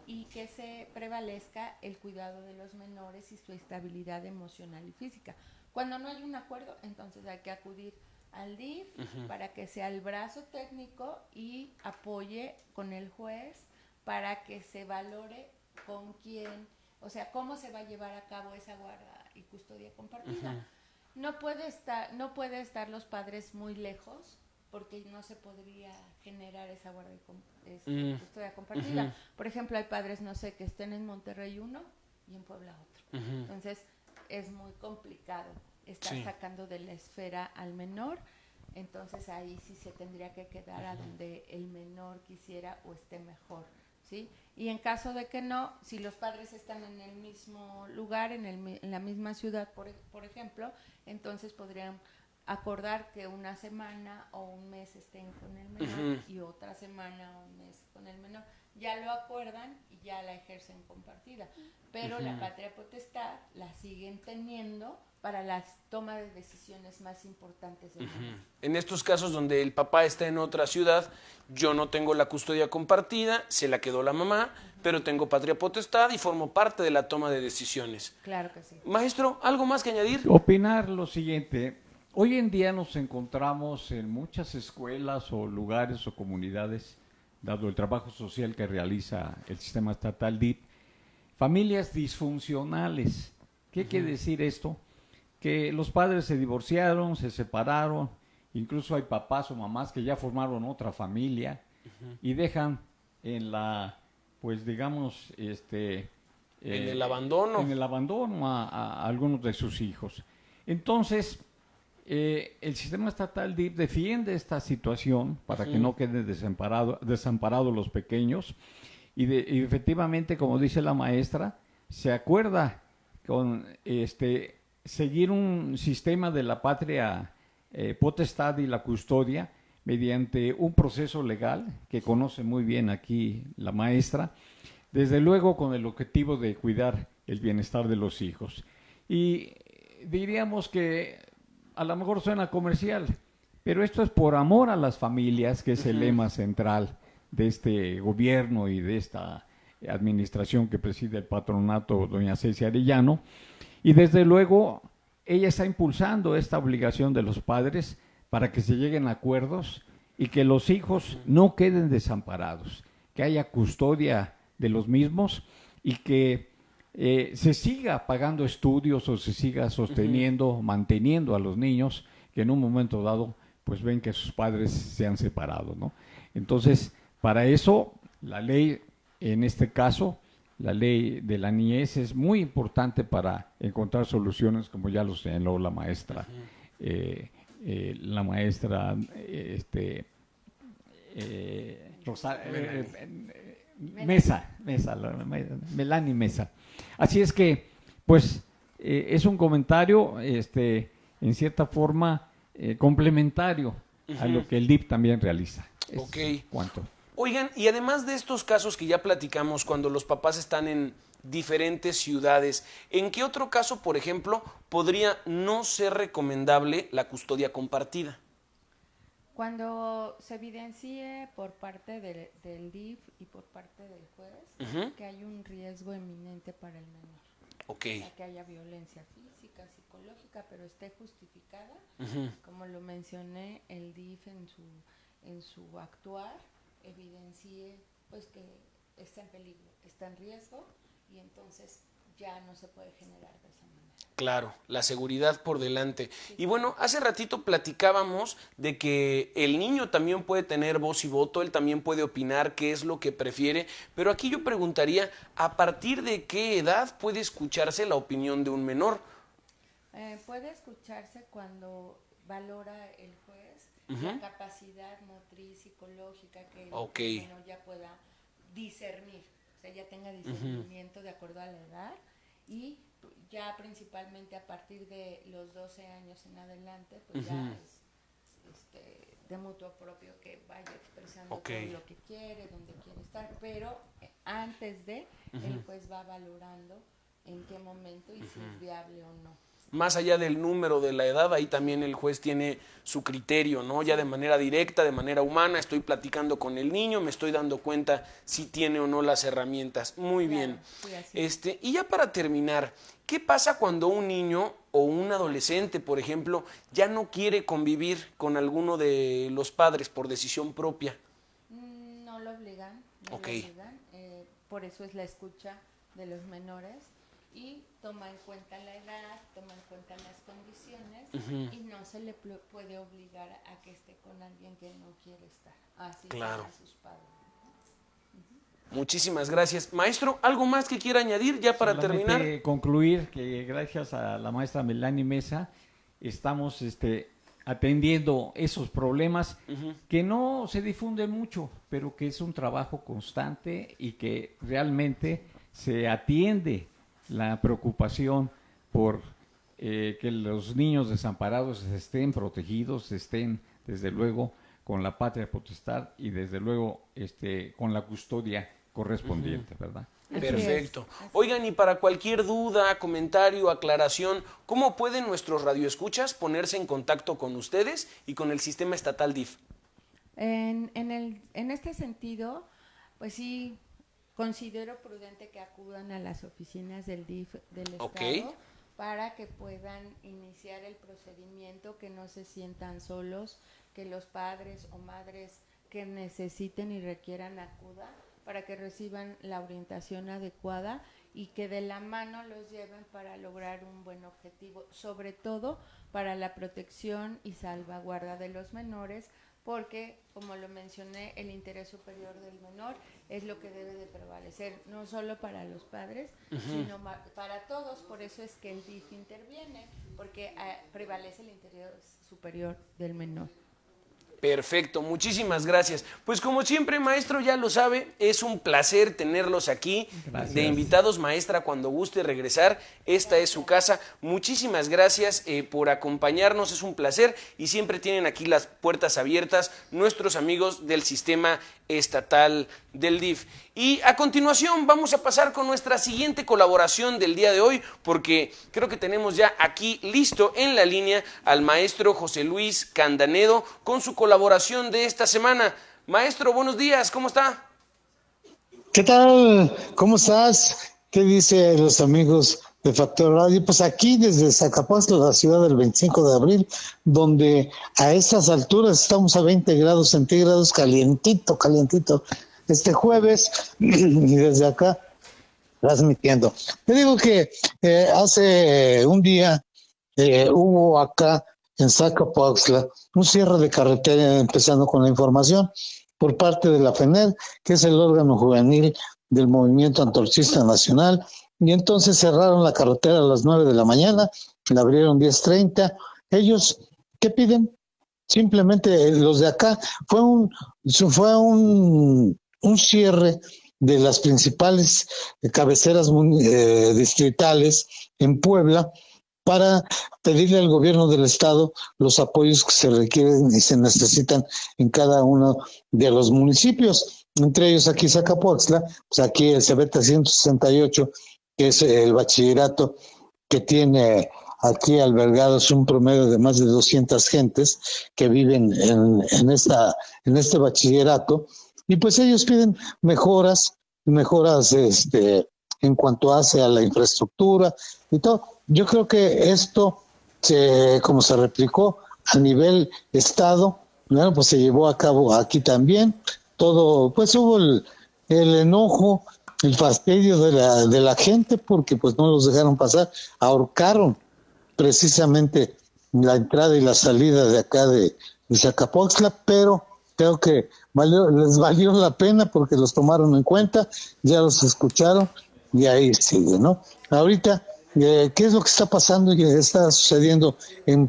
y que se prevalezca el cuidado de los menores y su estabilidad emocional y física. Cuando no hay un acuerdo, entonces hay que acudir al DIF para que sea el brazo técnico y apoye con el juez para que se valore con quién, o sea, cómo se va a llevar a cabo esa guarda y custodia compartida. No puede estar los padres muy lejos, porque no se podría generar esa guarda y custodia compartida. Por ejemplo, hay padres, no sé, que estén en Monterrey uno y en Puebla otro. Entonces, es muy complicado estar sacando de la esfera al menor, entonces ahí sí se tendría que quedar a donde el menor quisiera o esté mejor, ¿sí? Y en caso de que no, si los padres están en el mismo lugar, en la misma ciudad, por ejemplo, entonces podrían acordar que una semana o un mes estén con el menor y otra semana o un mes con el menor. Ya lo acuerdan y ya la ejercen compartida, pero la patria potestad la siguen teniendo para la toma de decisiones más importantes del menor. En estos casos donde el papá está en otra ciudad, yo no tengo la custodia compartida, se la quedó la mamá, pero tengo patria potestad y formo parte de la toma de decisiones. Claro que sí. Maestro, ¿algo más que añadir? Opinar lo siguiente. Hoy en día nos encontramos en muchas escuelas o lugares o comunidades, dado el trabajo social que realiza el sistema estatal DIF, familias disfuncionales. ¿Qué quiere decir esto? Que los padres se divorciaron, se separaron, incluso hay papás o mamás que ya formaron otra familia y dejan en la, pues digamos, en el abandono. En el abandono a algunos de sus hijos. Entonces, el sistema estatal DIF defiende esta situación para que no queden desamparados los pequeños y efectivamente, como dice la maestra, se acuerda con seguir un sistema de la patria potestad y la custodia mediante un proceso legal que conoce muy bien aquí la maestra, desde luego con el objetivo de cuidar el bienestar de los hijos. Y diríamos que a lo mejor suena comercial, pero esto es por amor a las familias, que es el lema central de este gobierno y de esta administración que preside el patronato doña Ceci Arellano. Y desde luego ella está impulsando esta obligación de los padres para que se lleguen a acuerdos y que los hijos no queden desamparados, que haya custodia de los mismos y que se siga pagando estudios o se siga sosteniendo, manteniendo a los niños que en un momento dado pues ven que sus padres se han separado, ¿no? Entonces, para eso la ley, en este caso, la ley de la niñez es muy importante para encontrar soluciones, como ya lo señaló la maestra. La maestra Melanie Mesa. Así es que, pues, es un comentario, en cierta forma, complementario a lo que el DIF también realiza. Ok. ¿Cuánto? Oigan, y además de estos casos que ya platicamos, cuando los papás están en diferentes ciudades, ¿en qué otro caso, por ejemplo, podría no ser recomendable la custodia compartida? Cuando se evidencie por parte del DIF y por parte del juez que hay un riesgo eminente para el menor. Okay. O sea, que haya violencia física, psicológica, pero esté justificada. Como lo mencioné, el DIF en su actuar evidencie pues que está en peligro, está en riesgo y entonces ya no se puede generar de esa manera. Claro, la seguridad por delante. Y bueno, hace ratito platicábamos de que el niño también puede tener voz y voto, él también puede opinar qué es lo que prefiere, pero aquí yo preguntaría, ¿a partir de qué edad puede escucharse la opinión de un menor? Puede escucharse cuando valora el juez la capacidad motriz, psicológica, que el menor ya pueda discernir, o sea, ya tenga discernimiento de acuerdo a la edad y ya principalmente a partir de los 12 años en adelante, pues ya es de mutuo propio que vaya expresando todo lo que quiere, donde quiere estar, pero antes de, el juez va valorando en qué momento y si es viable o no. Más allá del número de la edad, ahí también el juez tiene su criterio, ¿no? Ya de manera directa, de manera humana, estoy platicando con el niño, me estoy dando cuenta si tiene o no las herramientas. Muy bien. Sí, y ya para terminar, ¿qué pasa cuando un niño o un adolescente, por ejemplo, ya no quiere convivir con alguno de los padres por decisión propia? No lo obligan, lo obligan. Por eso es la escucha de los menores. Y toma en cuenta la edad, toma en cuenta las condiciones y no se le puede obligar a que esté con alguien que no quiere estar. Así son sus padres. Muchísimas gracias. Maestro, ¿algo más que quiera añadir ya para terminar? Concluir que gracias a la maestra Melanie Mesa estamos atendiendo esos problemas que no se difunden mucho, pero que es un trabajo constante y que realmente se atiende la preocupación por que los niños desamparados estén protegidos, estén desde luego con la patria potestad y desde luego con la custodia correspondiente, ¿verdad? Perfecto. Oigan, y para cualquier duda, comentario, aclaración, ¿cómo pueden nuestros radioescuchas ponerse en contacto con ustedes y con el sistema estatal DIF? En este sentido, pues sí, considero prudente que acudan a las oficinas del DIF del Estado para que puedan iniciar el procedimiento, que no se sientan solos, que los padres o madres que necesiten y requieran acudan para que reciban la orientación adecuada y que de la mano los lleven para lograr un buen objetivo, sobre todo para la protección y salvaguarda de los menores, porque, como lo mencioné, el interés superior del menor es lo que debe de prevalecer, no solo para los padres, sino para todos. Por eso es que el DIF interviene, porque prevalece el interés superior del menor. Perfecto, muchísimas gracias. Pues como siempre, maestro, ya lo sabe, es un placer tenerlos aquí. Gracias. De invitados, maestra, cuando guste regresar, esta es su casa. Muchísimas gracias por acompañarnos, es un placer y siempre tienen aquí las puertas abiertas nuestros amigos del sistema estatal del DIF. Y a continuación vamos a pasar con nuestra siguiente colaboración del día de hoy, porque creo que tenemos ya aquí listo en la línea al maestro José Luis Candanedo con su colaboración de esta semana. Maestro, buenos días, ¿cómo está? ¿Qué tal? ¿Cómo estás? ¿Qué dicen los amigos de Factor Radio? Pues aquí desde Zacapuazla, la ciudad del 25 de abril, donde a estas alturas estamos a 20 grados centígrados, calientito, este jueves, y desde acá transmitiendo. Te digo que hace un día hubo acá en Zacapuazla un cierre de carretera, empezando con la información, por parte de la FENED, que es el órgano juvenil del Movimiento Antorchista Nacional, y entonces cerraron la carretera a las 9 de la mañana, la abrieron 10:30. Ellos, ¿qué piden? Simplemente los de acá, fue un cierre de las principales cabeceras distritales en Puebla, para pedirle al gobierno del estado los apoyos que se requieren y se necesitan en cada uno de los municipios. Entre ellos aquí Zacapuazla, pues aquí el CB 168, que es el bachillerato que tiene aquí albergados un promedio de más de 200 gentes que viven en este bachillerato, y pues ellos piden mejoras en cuanto hace a la infraestructura y todo. Yo creo que esto, como se replicó a nivel estado, bueno, pues se llevó a cabo aquí también. Todo, pues hubo el enojo, el fastidio de la gente, porque pues no los dejaron pasar, ahorcaron precisamente la entrada y la salida de acá de Zacapuazla, pero creo que les valió la pena porque los tomaron en cuenta, ya los escucharon y ahí sigue, ¿no? Ahorita, ¿qué es lo que está pasando y que está sucediendo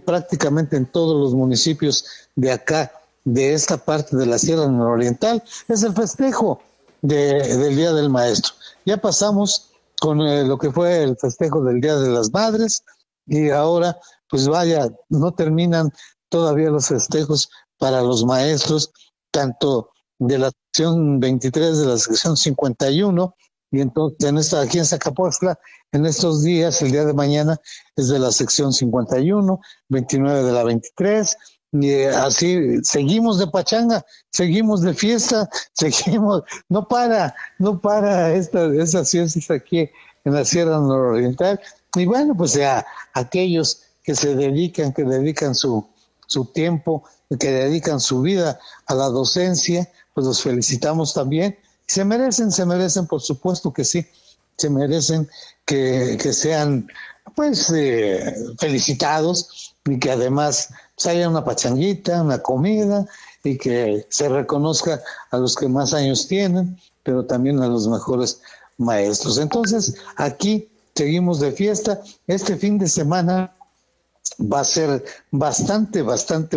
prácticamente en todos los municipios de acá, de esta parte de la Sierra Nororiental? Es el festejo del Día del Maestro. Ya pasamos con lo que fue el festejo del Día de las Madres, y ahora, pues vaya, no terminan todavía los festejos para los maestros, tanto de la sección 23 de la sección 51, y entonces aquí en Zacapuazla, en estos días, el día de mañana es de la sección 51, 29 de la 23, y así seguimos de pachanga, seguimos de fiesta, seguimos, no para esas fiestas aquí en la Sierra Nororiental. Y bueno, pues a aquellos que dedican su tiempo, que dedican su vida a la docencia, pues los felicitamos también. Se merecen, por supuesto que sí, se merecen que sean pues felicitados, y que además pues, haya una pachanguita, una comida, y que se reconozca a los que más años tienen, pero también a los mejores maestros. Entonces, aquí seguimos de fiesta. Este fin de semana va a ser bastante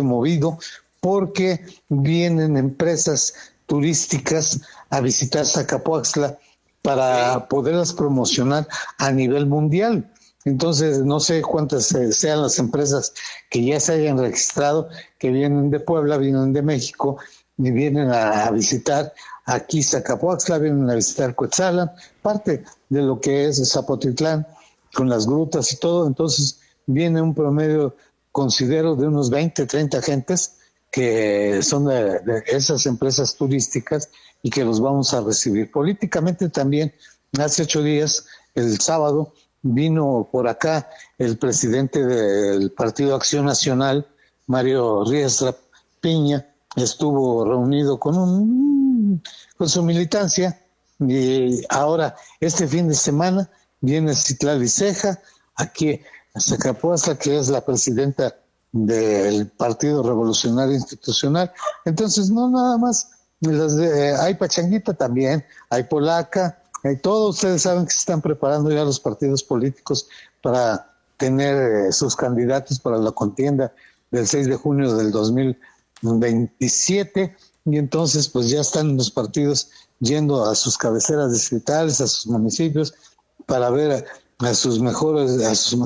movido, porque vienen empresas turísticas a visitar Zacapuazla para poderlas promocionar a nivel mundial. Entonces, no sé cuántas sean las empresas que ya se hayan registrado, que vienen de Puebla, vienen de México, y vienen a visitar aquí Zacapuazla, vienen a visitar Cuetzalan, parte de lo que es Zapotitlán, con las grutas y todo. Entonces, viene un promedio, considero, de unos 20, 30 gentes que son de esas empresas turísticas, y que los vamos a recibir. Políticamente también, hace 8 días, el sábado, vino por acá el presidente del Partido Acción Nacional, Mario Riestra Piña, estuvo reunido con su militancia, y ahora este fin de semana viene Citlali Ceja, aquí a Zacapuazla, que es la presidenta del Partido Revolucionario Institucional. Entonces, no nada más, hay pachanguita también, hay polaca, hay todo. Ustedes saben que se están preparando ya los partidos políticos para tener sus candidatos para la contienda del 6 de junio del 2027, y entonces pues ya están los partidos yendo a sus cabeceras distritales, a sus municipios, para ver a sus mejores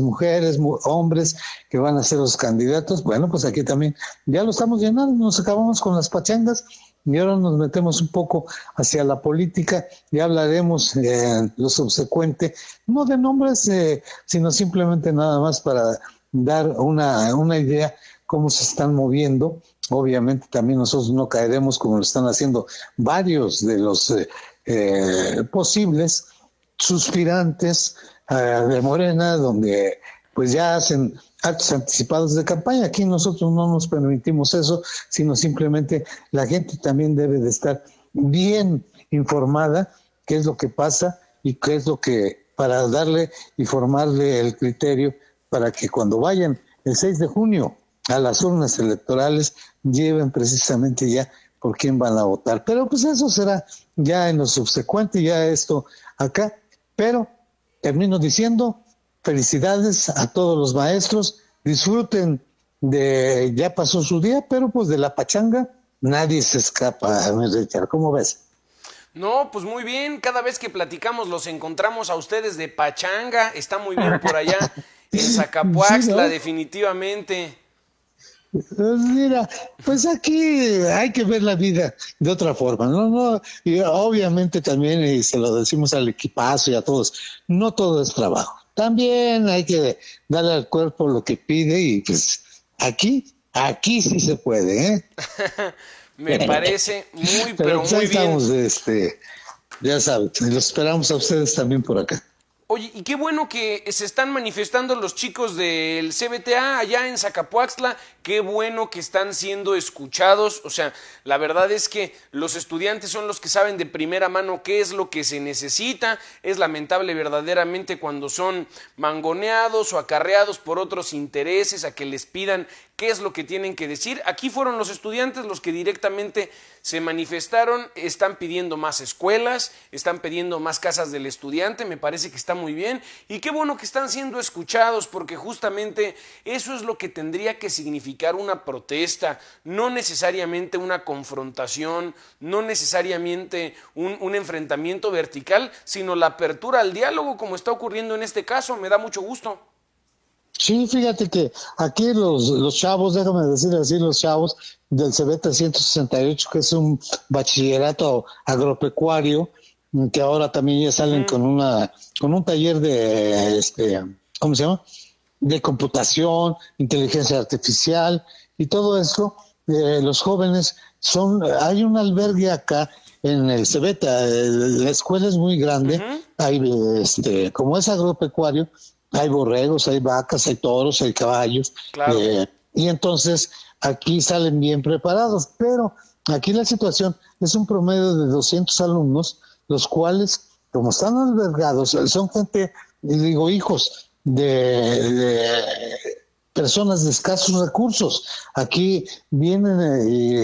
mujeres, hombres que van a ser los candidatos. Bueno, pues aquí también ya lo estamos llenando, nos acabamos con las pachangas y ahora nos metemos un poco hacia la política. Ya hablaremos lo subsecuente, no de nombres, sino simplemente nada más para dar una idea cómo se están moviendo. Obviamente también nosotros no caeremos como lo están haciendo varios de los posibles suspirantes de Morena, donde pues ya hacen actos anticipados de campaña. Aquí nosotros no nos permitimos eso, sino simplemente la gente también debe de estar bien informada qué es lo que pasa y qué es lo que, para darle y formarle el criterio para que cuando vayan el 6 de junio a las urnas electorales lleven precisamente ya por quién van a votar. Pero pues eso será ya en lo subsecuente, ya esto acá. Pero termino diciendo felicidades a todos los maestros, disfruten de, ya pasó su día, pero pues de la pachanga nadie se escapa, Richard, ¿cómo ves? No, pues muy bien, cada vez que platicamos los encontramos a ustedes de pachanga, está muy bien por allá en Zacapuaxtla, sí, ¿no? Definitivamente. Pues mira, pues aquí hay que ver la vida de otra forma, ¿no? Y obviamente también, y se lo decimos al equipazo y a todos, no todo es trabajo. También hay que darle al cuerpo lo que pide y pues aquí sí se puede, ¿eh? Me parece muy, pero muy estamos, bien. Ya saben, los esperamos a ustedes también por acá. Oye, y qué bueno que se están manifestando los chicos del CBTA allá en Zacapuaxtla, qué bueno que están siendo escuchados. O sea, la verdad es que los estudiantes son los que saben de primera mano qué es lo que se necesita. Es lamentable verdaderamente cuando son mangoneados o acarreados por otros intereses a que les pidan qué es lo que tienen que decir. Aquí fueron los estudiantes los que directamente se manifestaron, están pidiendo más escuelas, están pidiendo más casas del estudiante, me parece que está muy bien, y qué bueno que están siendo escuchados, porque justamente eso es lo que tendría que significar una protesta, no necesariamente una confrontación, no necesariamente un enfrentamiento vertical, sino la apertura al diálogo, como está ocurriendo en este caso. Me da mucho gusto. Sí, fíjate que aquí los chavos, déjame decir así, los chavos del CB 368, que es un bachillerato agropecuario, que ahora también ya salen con un taller de, ¿cómo se llama? De computación, inteligencia artificial y todo eso. Los jóvenes hay un albergue acá en el Cebeta, la escuela es muy grande, hay, como es agropecuario, hay borregos, hay vacas, hay toros, hay caballos, claro. Y entonces aquí salen bien preparados, pero aquí la situación es un promedio de 200 alumnos, los cuales, como están albergados, son gente, digo, hijos de personas de escasos recursos. Aquí vienen y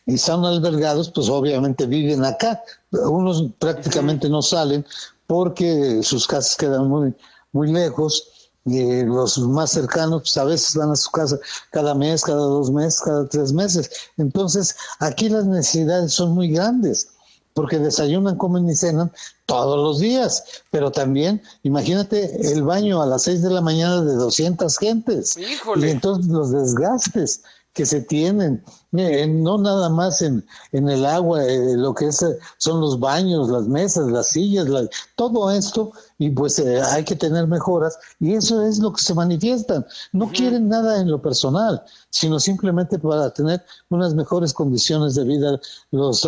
están albergados, pues obviamente viven acá. Unos prácticamente no salen porque sus casas quedan muy lejos, y los más cercanos pues a veces van a su casa cada mes, cada 2 meses, cada 3 meses. Entonces aquí las necesidades son muy grandes, porque desayunan, comen y cenan todos los días, pero también imagínate el baño a las 6 de la mañana de 200 gentes. ¡Híjole! Y entonces los desgastes que se tienen, no nada más en el agua, lo que son los baños, las mesas, las sillas, todo esto, y pues hay que tener mejoras, y eso es lo que se manifiestan. No quieren nada en lo personal, sino simplemente para tener unas mejores condiciones de vida los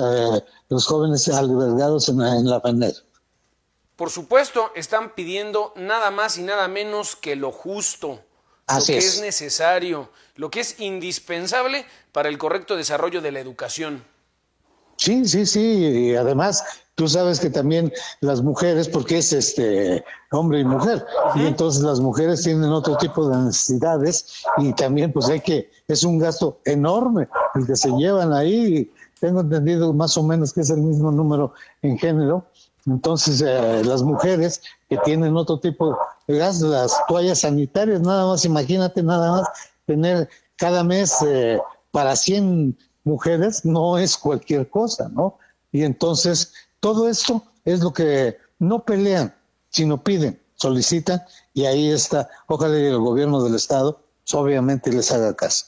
jóvenes albergados en la FENER. Por supuesto, están pidiendo nada más y nada menos que lo justo. Así lo que es. es necesario, lo que es indispensable para el correcto desarrollo de la educación. Sí, y además tú sabes que también las mujeres, porque es hombre y mujer, y entonces las mujeres tienen otro tipo de necesidades y también pues es un gasto enorme el que se llevan ahí. Tengo entendido más o menos que es el mismo número en género. Entonces las mujeres que tienen otro tipo de gasto, las toallas sanitarias, nada más, imagínate nada más tener cada mes para 100 mujeres, no es cualquier cosa, ¿no? Y entonces todo esto es lo que no pelean, sino piden, solicitan, y ahí está. Ojalá el gobierno del estado obviamente les haga caso.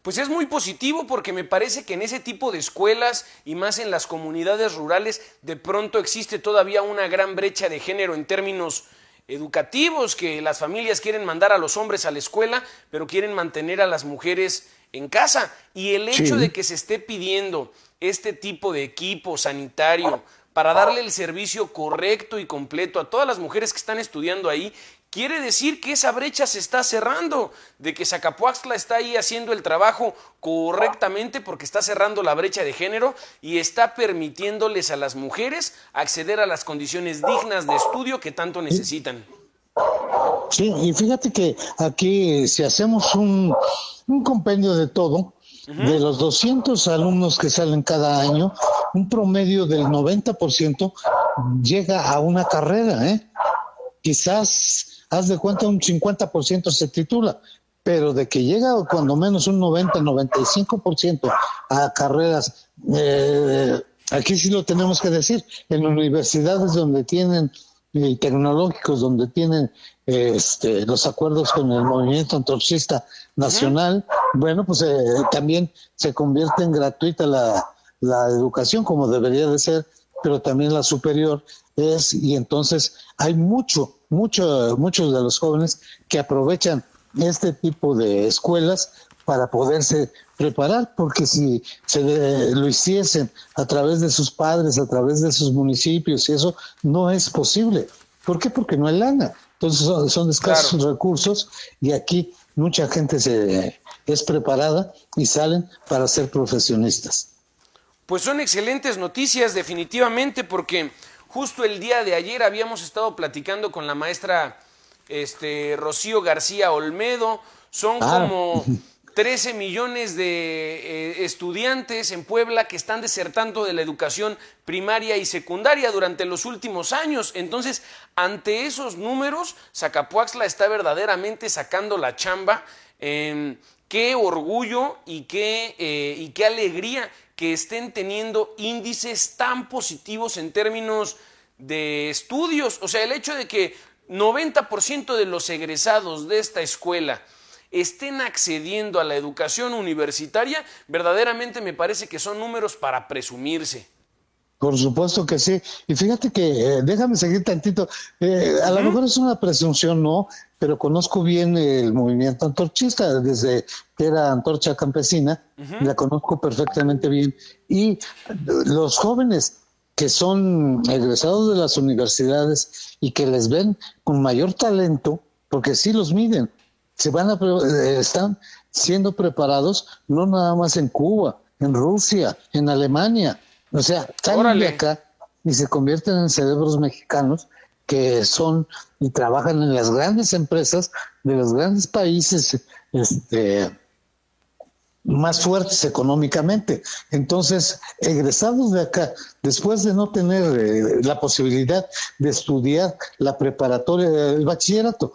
Pues es muy positivo porque me parece que en ese tipo de escuelas y más en las comunidades rurales de pronto existe todavía una gran brecha de género en términos educativos, que las familias quieren mandar a los hombres a la escuela, pero quieren mantener a las mujeres en casa. Y el hecho de que se esté pidiendo este tipo de equipo sanitario para darle el servicio correcto y completo a todas las mujeres que están estudiando ahí, quiere decir que esa brecha se está cerrando, de que Zacapoaxtla está ahí haciendo el trabajo correctamente porque está cerrando la brecha de género y está permitiéndoles a las mujeres acceder a las condiciones dignas de estudio que tanto necesitan. Sí, y fíjate que aquí si hacemos un compendio de todo, de los 200 alumnos que salen cada año, un promedio del 90% llega a una carrera, Quizás, haz de cuenta, un 50% se titula, pero de que llega cuando menos un 90-95% a carreras, aquí sí lo tenemos que decir, en universidades donde tienen tecnológicos, donde tienen los acuerdos con el movimiento antorchista nacional, bueno, pues también se convierte en gratuita la educación, como debería de ser, pero también la superior y entonces hay muchos de los jóvenes que aprovechan este tipo de escuelas para poderse preparar, porque si lo hiciesen a través de sus padres, a través de sus municipios, y eso no es posible. ¿Por qué? Porque no hay lana. Entonces son escasos recursos y aquí mucha gente es preparada y salen para ser profesionistas. Pues son excelentes noticias definitivamente, porque justo el día de ayer habíamos estado platicando con la maestra Rocío García Olmedo. Son como 13 millones de estudiantes en Puebla que están desertando de la educación primaria y secundaria durante los últimos años. Entonces, ante esos números, Zacapoaxtla está verdaderamente sacando la chamba. Qué orgullo y qué alegría que estén teniendo índices tan positivos en términos de estudios. O sea, el hecho de que 90% de los egresados de esta escuela estén accediendo a la educación universitaria, verdaderamente me parece que son números para presumirse. Por supuesto que sí. Y fíjate que, déjame seguir tantito, a lo mejor es una presunción, ¿no? Pero conozco bien el movimiento antorchista, desde que era Antorcha Campesina, la conozco perfectamente bien. Y los jóvenes que son egresados de las universidades y que les ven con mayor talento, porque sí los miden, están siendo preparados no nada más en Cuba, en Rusia, en Alemania. O sea, salen de acá y se convierten en cerebros mexicanos que son y trabajan en las grandes empresas de los grandes países más fuertes económicamente. Entonces, egresados de acá, después de no tener la posibilidad de estudiar la preparatoria, el bachillerato,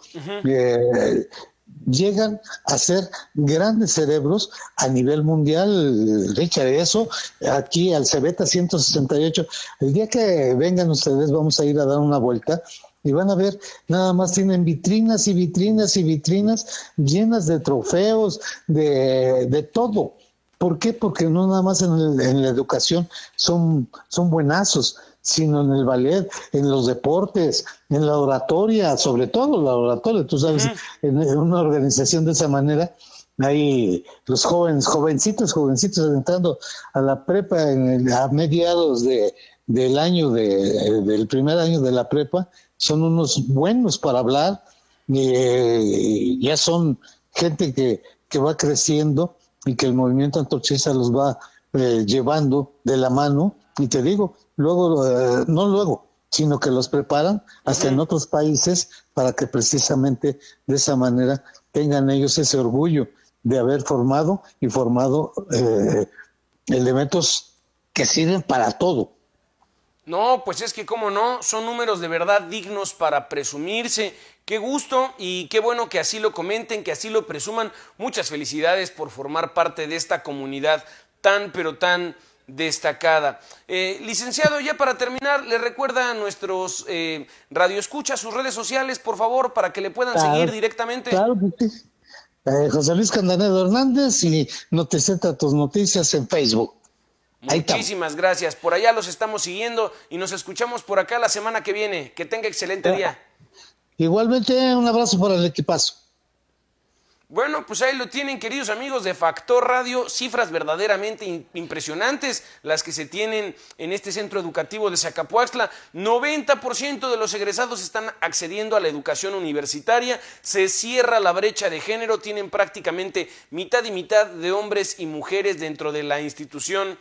llegan a ser grandes cerebros a nivel mundial. Richard, eso aquí al Cebeta 168, el día que vengan ustedes vamos a ir a dar una vuelta y van a ver, nada más tienen vitrinas y vitrinas y vitrinas llenas de trofeos, de todo. ¿Por qué? Porque no nada más en la educación son buenazos, sino en el ballet, en los deportes, en la oratoria, sobre todo la oratoria. Tú sabes, en una organización de esa manera, hay los jovencitos entrando a la prepa a mediados del año, del primer año de la prepa, son unos buenos para hablar, ya son gente que va creciendo y que el movimiento antorchista los va llevando de la mano, y te digo, sino que los preparan hasta en otros países para que precisamente de esa manera tengan ellos ese orgullo de haber formado elementos que sirven para todo. No, pues es que cómo no, son números de verdad dignos para presumirse. Qué gusto y qué bueno que así lo comenten, que así lo presuman. Muchas felicidades por formar parte de esta comunidad tan pero tan destacada. Licenciado, ya para terminar, le recuerda a nuestros radioescuchas sus redes sociales, por favor, para que le puedan seguir directamente. Claro que sí. José Luis Candanedo Hernández y Noticieta Tus Noticias en Facebook. Muchísimas gracias. Por allá los estamos siguiendo y nos escuchamos por acá la semana que viene. Que tenga excelente día. Igualmente, un abrazo para el equipazo. Bueno, pues ahí lo tienen, queridos amigos de Factor Radio, cifras verdaderamente impresionantes las que se tienen en este centro educativo de Zacapuaxtla. 90% de los egresados están accediendo a la educación universitaria, se cierra la brecha de género, tienen prácticamente mitad y mitad de hombres y mujeres dentro de la institución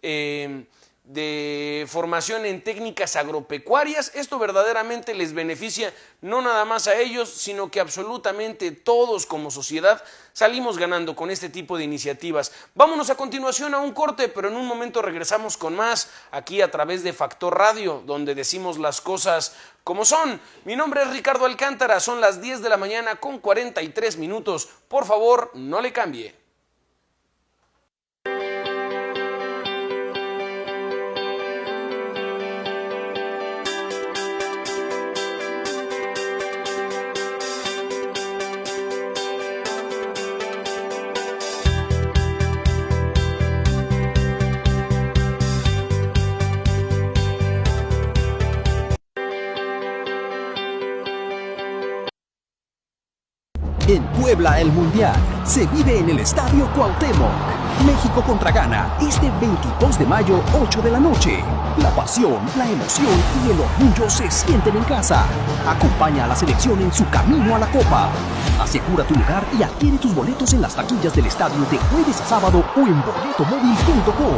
de formación en técnicas agropecuarias. Esto verdaderamente les beneficia no nada más a ellos, sino que absolutamente todos como sociedad salimos ganando con este tipo de iniciativas. Vámonos a continuación a un corte, pero en un momento regresamos con más aquí a través de Factor Radio, donde decimos las cosas como son. Mi nombre es Ricardo Alcántara, son las 10 de la mañana con 43 minutos. Por favor, no le cambie. En Puebla, el Mundial se vive en el Estadio Cuauhtémoc. México contra Ghana, este 22 de mayo, 8 de la noche. La pasión, la emoción y el orgullo se sienten en casa. Acompaña a la selección en su camino a la Copa. Asegura tu lugar y adquiere tus boletos en las taquillas del estadio de jueves a sábado o en boletomóvil.com.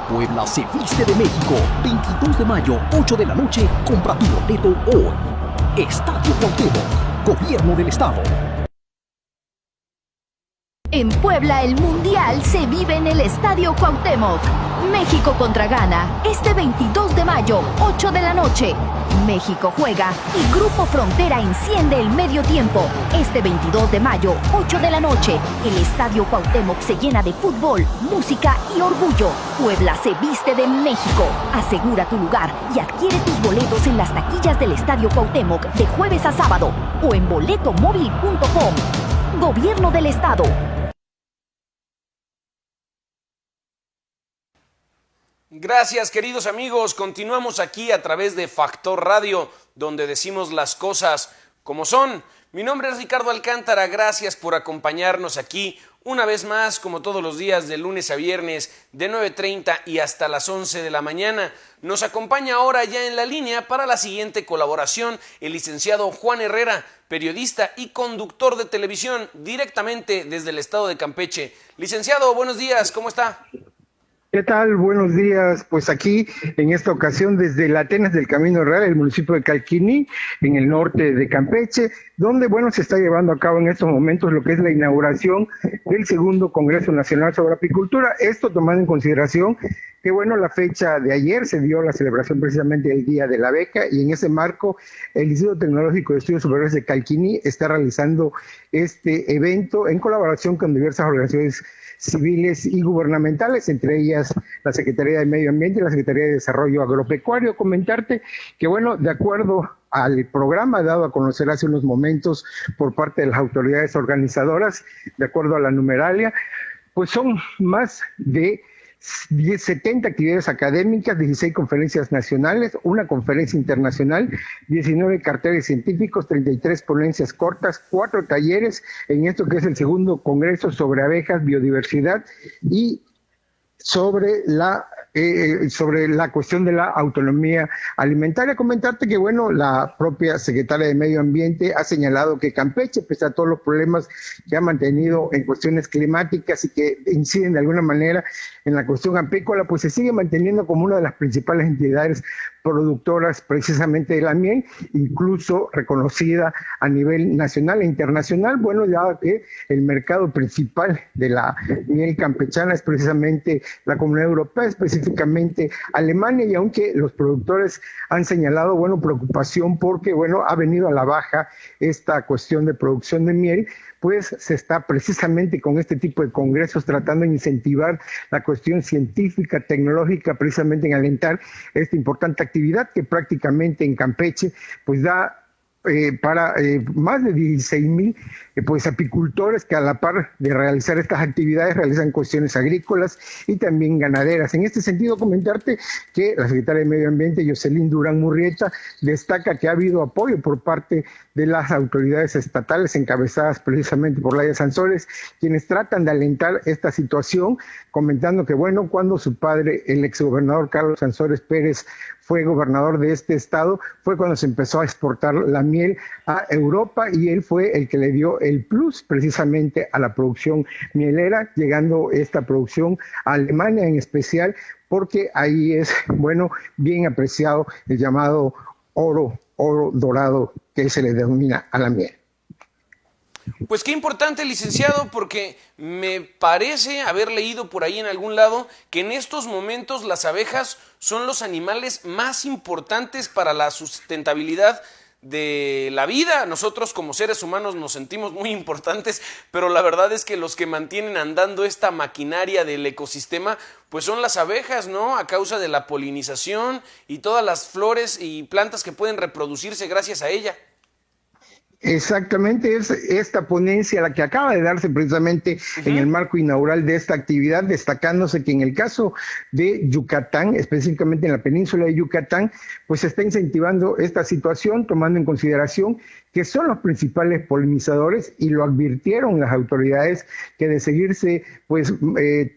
Puebla se viste de México, 22 de mayo, 8 de la noche. Compra tu boleto hoy. Estadio Cuauhtémoc, Gobierno del Estado. En Puebla, el Mundial se vive en el Estadio Cuauhtémoc. México contra Ghana, este 22 de mayo, 8 de la noche. México juega y Grupo Frontera enciende el medio tiempo. Este 22 de mayo, 8 de la noche, el Estadio Cuauhtémoc se llena de fútbol, música y orgullo. Puebla se viste de México. Asegura tu lugar y adquiere tus boletos en las taquillas del Estadio Cuauhtémoc de jueves a sábado o en boletomóvil.com. Gobierno del Estado. Gracias, queridos amigos. Continuamos aquí a través de Factor Radio, donde decimos las cosas como son. Mi nombre es Ricardo Alcántara. Gracias por acompañarnos aquí una vez más, como todos los días, de lunes a viernes, de 9:30 y hasta las 11 de la mañana. Nos acompaña ahora ya en la línea para la siguiente colaboración el licenciado Juan Herrera, periodista y conductor de televisión directamente desde el estado de Campeche. Licenciado, buenos días, ¿cómo está? ¿Qué tal? Buenos días. Pues aquí, en esta ocasión, desde la Atenas del Camino Real, el municipio de Calquiní, en el norte de Campeche, donde, bueno, se está llevando a cabo en estos momentos lo que es la inauguración del segundo Congreso Nacional sobre Apicultura. Esto tomando en consideración que, bueno, la fecha de ayer se dio la celebración precisamente del Día de la Beca, y en ese marco el Instituto Tecnológico de Estudios Superiores de Calquiní está realizando este evento en colaboración con diversas organizaciones civiles y gubernamentales, entre ellas la Secretaría de Medio Ambiente y la Secretaría de Desarrollo Agropecuario. Comentarte que, bueno, de acuerdo al programa dado a conocer hace unos momentos por parte de las autoridades organizadoras, de acuerdo a la numeralia, pues son más de 70 actividades académicas, 16 conferencias nacionales, una conferencia internacional, 19 carteles científicos, 33 ponencias cortas, 4 talleres en esto que es el segundo congreso sobre abejas, biodiversidad y sobre la sobre la cuestión de la autonomía alimentaria. Comentarte que, bueno, la propia secretaria de Medio Ambiente ha señalado que Campeche, pese a todos los problemas que ha mantenido en cuestiones climáticas y que inciden de alguna manera en la cuestión apícola, pues se sigue manteniendo como una de las principales entidades productoras precisamente de la miel, incluso reconocida a nivel nacional e internacional. Bueno, ya que el mercado principal de la miel campechana es precisamente la Comunidad Europea, específicamente Alemania, y aunque los productores han señalado, bueno, preocupación porque, bueno, ha venido a la baja esta cuestión de producción de miel, pues se está precisamente con este tipo de congresos tratando de incentivar la cuestión científica, tecnológica, precisamente en alentar esta importante actividad que prácticamente en Campeche pues da para más de 16,000 pues apicultores que a la par de realizar estas actividades realizan cuestiones agrícolas y también ganaderas. En este sentido, comentarte que la secretaria de Medio Ambiente, Jocelyn Durán Murrieta, destaca que ha habido apoyo por parte de las autoridades estatales encabezadas precisamente por Laida Sansores, quienes tratan de alentar esta situación, comentando que, bueno, cuando su padre, el exgobernador Carlos Sansores Pérez, fue gobernador de este estado, fue cuando se empezó a exportar la miel a Europa y él fue el que le dio el plus precisamente a la producción mielera, llegando esta producción a Alemania en especial, porque ahí es, bueno, bien apreciado el llamado oro dorado que se le denomina a la miel. Pues qué importante, licenciado, porque me parece haber leído por ahí en algún lado que en estos momentos las abejas son los animales más importantes para la sustentabilidad de la vida. Nosotros como seres humanos nos sentimos muy importantes, pero la verdad es que los que mantienen andando esta maquinaria del ecosistema pues son las abejas, ¿no? A causa de la polinización y todas las flores y plantas que pueden reproducirse gracias a ella. Exactamente, es esta ponencia la que acaba de darse precisamente en el marco inaugural de esta actividad, destacándose que en el caso de Yucatán, específicamente en la península de Yucatán, pues se está incentivando esta situación, tomando en consideración que son los principales polinizadores, y lo advirtieron las autoridades que de seguirse pues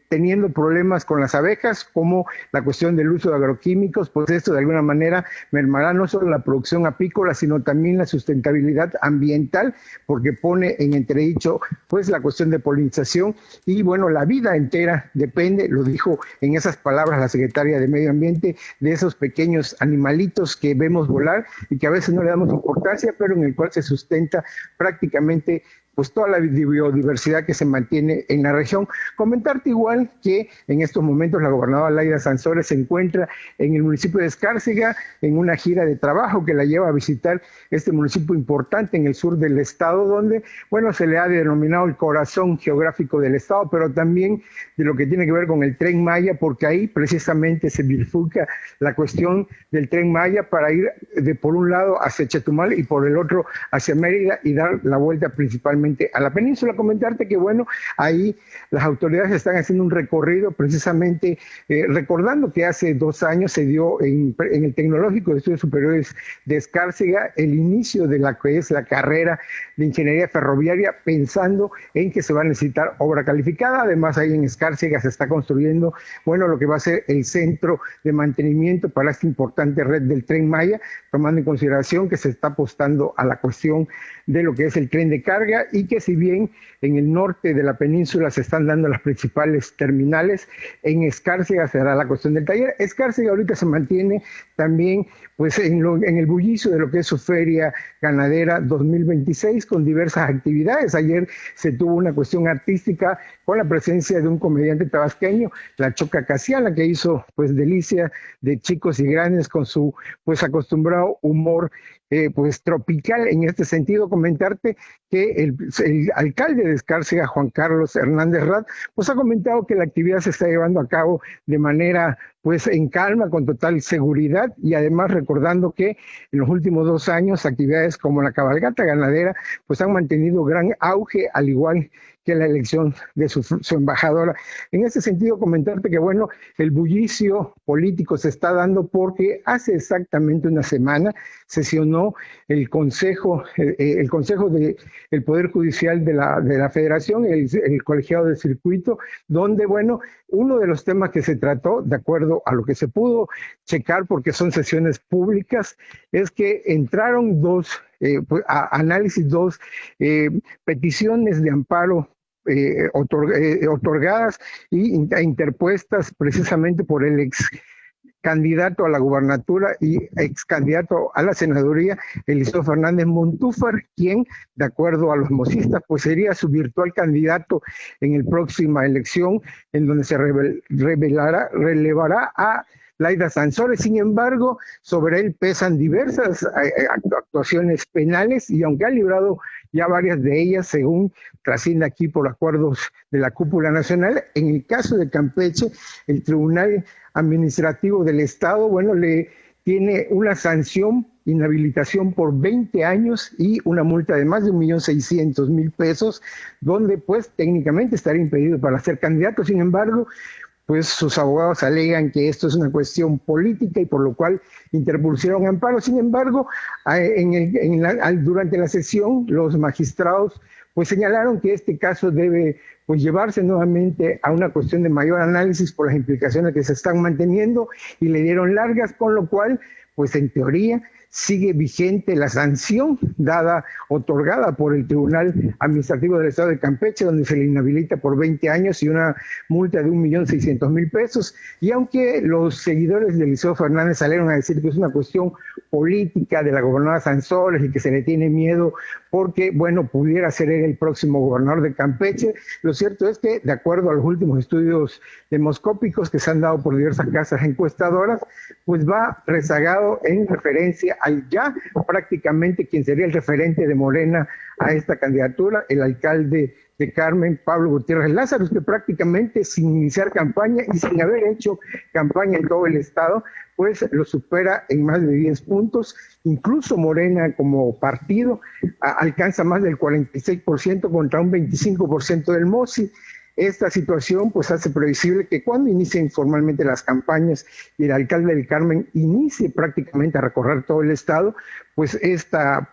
teniendo problemas con las abejas, como la cuestión del uso de agroquímicos, pues esto de alguna manera mermará no solo la producción apícola, sino también la sustentabilidad ambiental, porque pone en entredicho pues la cuestión de polinización, y bueno, la vida entera depende, lo dijo en esas palabras la secretaria de Medio Ambiente, de esos pequeños animalitos que vemos volar y que a veces no le damos importancia, pero en el cual se sustenta prácticamente pues toda la biodiversidad que se mantiene en la región. Comentarte igual que en estos momentos la gobernadora Laida Sansores se encuentra en el municipio de Escárcega en una gira de trabajo que la lleva a visitar este municipio importante en el sur del estado, donde, bueno, se le ha denominado el corazón geográfico del estado, pero también de lo que tiene que ver con el Tren Maya, porque ahí precisamente se bifurca la cuestión del Tren Maya para ir por un lado hacia Chetumal y por el otro hacia Mérida y dar la vuelta principalmente a la península. Comentarte que, bueno, ahí las autoridades están haciendo un recorrido precisamente recordando que hace 2 años se dio en el Tecnológico de Estudios Superiores de Escárcega el inicio de la que es la carrera de Ingeniería Ferroviaria, pensando en que se va a necesitar obra calificada. Además, ahí en Escárcega se está construyendo, bueno, lo que va a ser el centro de mantenimiento para esta importante red del Tren Maya, tomando en consideración que se está apostando a la cuestión de lo que es el tren de carga, y que si bien en el norte de la península se están dando las principales terminales, en Escárcega será la cuestión del taller. Escárcega ahorita se mantiene también pues en el bullicio de lo que es su Feria Ganadera 2026 con diversas actividades. Ayer se tuvo una cuestión artística con la presencia de un comediante tabasqueño, la Choca Casiana, que hizo pues delicia de chicos y grandes con su pues acostumbrado humor pues tropical. En este sentido, comentarte que el alcalde de Escárcega, Juan Carlos Hernández Rad, pues ha comentado que la actividad se está llevando a cabo de manera pues en calma, con total seguridad, y además recordando que en los últimos 2 años actividades como la cabalgata ganadera pues han mantenido gran auge, al igual que la elección de su embajadora. En este sentido, comentarte que, bueno, el bullicio político se está dando porque hace exactamente una semana sesionó el Consejo del Poder Judicial de la Federación, el colegiado de circuito, donde, bueno, uno de los temas que se trató, de acuerdo acuerdo a lo que se pudo checar, porque son sesiones públicas, es que entraron dos peticiones de amparo otorgadas e interpuestas precisamente por el ex candidato a la gubernatura y ex candidato a la senaduría, Eliseo Fernández Montúfar, quien, de acuerdo a los mosistas, pues sería su virtual candidato en la próxima elección, en donde se relevará a Laida Sansores. Sin embargo, sobre él pesan diversas actuaciones penales, y aunque ha librado ya varias de ellas, según trasciende aquí por acuerdos de la cúpula nacional, en el caso de Campeche, el Tribunal Administrativo del Estado, bueno, le tiene una sanción, inhabilitación por 20 años y una multa de más de 1.600.000 pesos, donde pues técnicamente estaría impedido para ser candidato. Sin embargo, pues sus abogados alegan que esto es una cuestión política y por lo cual interpusieron amparo. Sin embargo, durante la sesión, los magistrados pues señalaron que este caso debe pues llevarse nuevamente a una cuestión de mayor análisis por las implicaciones que se están manteniendo, y le dieron largas, con lo cual pues en teoría sigue vigente la sanción otorgada por el Tribunal Administrativo del Estado de Campeche, donde se le inhabilita por 20 años y una multa de 1.600.000 pesos. Y aunque los seguidores de Eliseo Fernández salieron a decir que es una cuestión política de la gobernadora Sansores y que se le tiene miedo porque, bueno, pudiera ser él el próximo gobernador de Campeche, lo cierto es que, de acuerdo a los últimos estudios demoscópicos que se han dado por diversas casas encuestadoras, pues va rezagado en referencia al ya prácticamente quien sería el referente de Morena a esta candidatura, el alcalde de Carmen, Pablo Gutiérrez Lázaro, que prácticamente sin iniciar campaña y sin haber hecho campaña en todo el estado, pues lo supera en más de 10 puntos. Incluso Morena como partido alcanza más del 46% contra un 25% del MOSI. Esta situación pues hace previsible que cuando inicien formalmente las campañas y el alcalde del Carmen inicie prácticamente a recorrer todo el estado, pues esta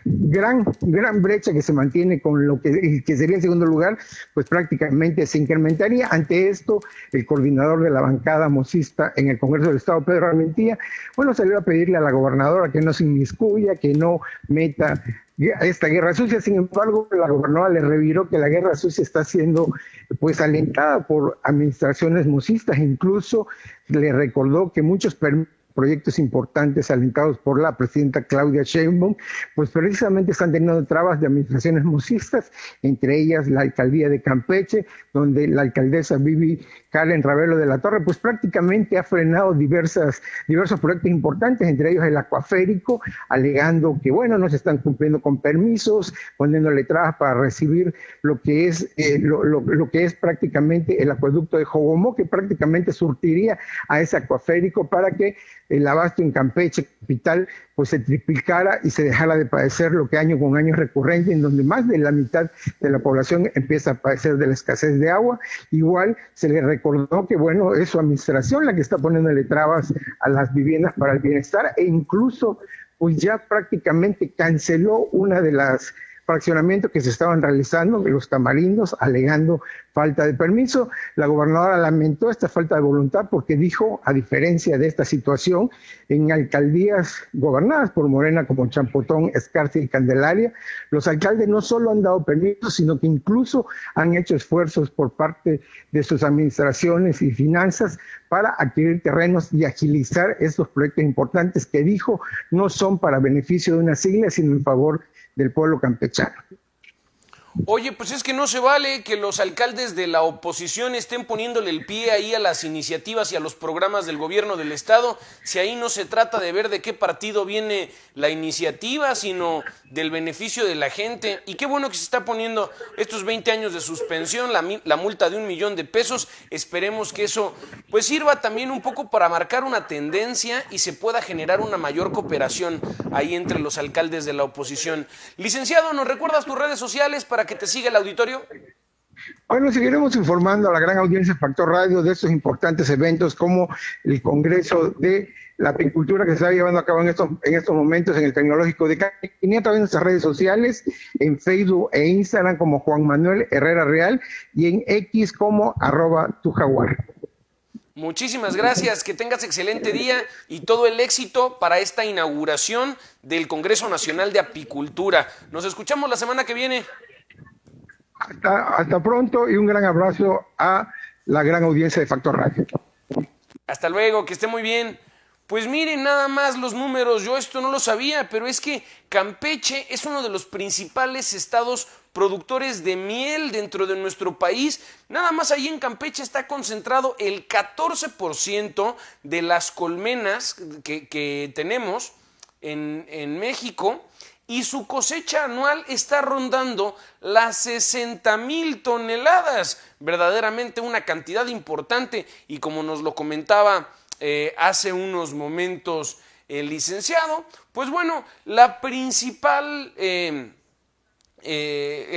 gran brecha que se mantiene con lo que sería el segundo lugar, pues prácticamente se incrementaría. Ante esto, el coordinador de la bancada mosista en el Congreso del Estado, Pedro Armentía, bueno, salió a pedirle a la gobernadora que no se inmiscuya, que no meta esta guerra sucia. Sin embargo, la gobernadora le reviró que la guerra sucia está siendo pues alentada por administraciones mosistas. Incluso le recordó que muchos proyectos importantes alentados por la presidenta Claudia Sheinbaum, pues precisamente están teniendo trabas de administraciones mosistas, entre ellas la alcaldía de Campeche, donde la alcaldesa Vivi Karen Ravelo de la Torre, pues prácticamente ha frenado diversos proyectos importantes, entre ellos el acuaférico, alegando que, bueno, no se están cumpliendo con permisos, poniéndole trabas para recibir lo que es prácticamente el acueducto de Jogomó, que prácticamente surtiría a ese acuaférico para que el abasto en Campeche, capital, pues se triplicara y se dejara de padecer lo que año con año es recurrente, en donde más de la mitad de la población empieza a padecer de la escasez de agua. Igual se le recordó que, bueno, es su administración la que está poniéndole trabas a las viviendas para el bienestar, e incluso pues ya prácticamente canceló una de las fraccionamientos que se estaban realizando, los Tamarindos, alegando falta de permiso. La gobernadora lamentó esta falta de voluntad porque dijo, a diferencia de esta situación, en alcaldías gobernadas por Morena como Champotón, Escarcia y Candelaria, los alcaldes no solo han dado permisos, sino que incluso han hecho esfuerzos por parte de sus administraciones y finanzas para adquirir terrenos y agilizar estos proyectos importantes que dijo no son para beneficio de una sigla, sino en favor del pueblo campechano. Oye, pues es que no se vale que los alcaldes de la oposición estén poniéndole el pie ahí a las iniciativas y a los programas del gobierno del estado, si ahí no se trata de ver de qué partido viene la iniciativa, sino del beneficio de la gente. Y qué bueno que se está poniendo estos 20 años de suspensión, la multa de 1 millón de pesos. Esperemos que eso pues sirva también un poco para marcar una tendencia y se pueda generar una mayor cooperación ahí entre los alcaldes de la oposición. Licenciado, ¿nos recuerdas tus redes sociales para que te siga el auditorio? Bueno, seguiremos informando a la gran audiencia de Factor Radio de estos importantes eventos como el Congreso de la apicultura que se está llevando a cabo en estos momentos en el Tecnológico de Calquiní, a través de nuestras redes sociales, en Facebook e Instagram como Juan Manuel Herrera Real y en X como @tujaguar. Muchísimas gracias, que tengas excelente día y todo el éxito para esta inauguración del Congreso Nacional de Apicultura. Nos escuchamos la semana que viene. Hasta pronto y un gran abrazo a la gran audiencia de Factor Radio. Hasta luego, que esté muy bien. Pues miren nada más los números, yo esto no lo sabía, pero es que Campeche es uno de los principales estados productores de miel dentro de nuestro país. Nada más ahí en Campeche está concentrado el 14% de las colmenas que tenemos en México, y su cosecha anual está rondando las 60,000 toneladas, verdaderamente una cantidad importante, y como nos lo comentaba hace unos momentos el licenciado, pues bueno, el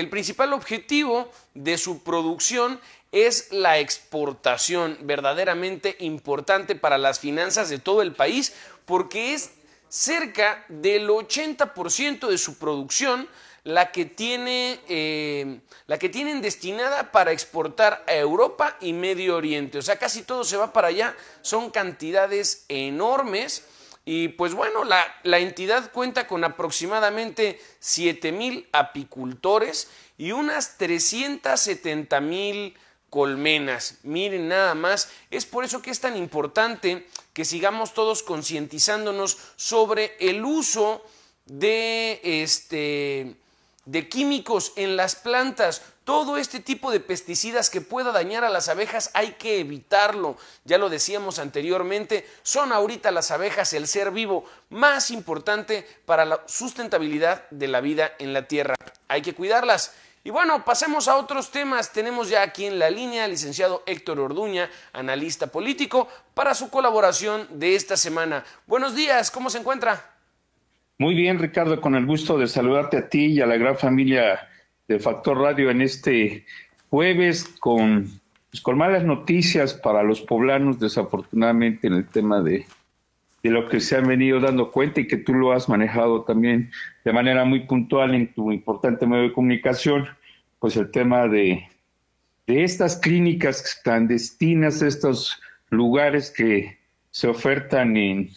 principal objetivo de su producción es la exportación, verdaderamente importante para las finanzas de todo el país, porque es cerca del 80% de su producción la que tienen destinada para exportar a Europa y Medio Oriente. O sea, casi todo se va para allá, son cantidades enormes. Y pues bueno, la entidad cuenta con aproximadamente 7,000 apicultores y unas 370,000 colmenas. Miren nada más, es por eso que es tan importante que sigamos todos concientizándonos sobre el uso de químicos en las plantas. Todo este tipo de pesticidas que pueda dañar a las abejas hay que evitarlo. Ya lo decíamos anteriormente, son ahorita las abejas el ser vivo más importante para la sustentabilidad de la vida en la tierra. Hay que cuidarlas. Y bueno, pasemos a otros temas. Tenemos ya aquí en la línea al licenciado Héctor Orduña, analista político, para su colaboración de esta semana. Buenos días, ¿cómo se encuentra? Muy bien, Ricardo, con el gusto de saludarte a ti y a la gran familia de Factor Radio en este jueves con malas noticias para los poblanos, desafortunadamente, en el tema de lo que se han venido dando cuenta y que tú lo has manejado también de manera muy puntual en tu importante medio de comunicación, pues el tema de estas clínicas clandestinas, estos lugares que se ofertan en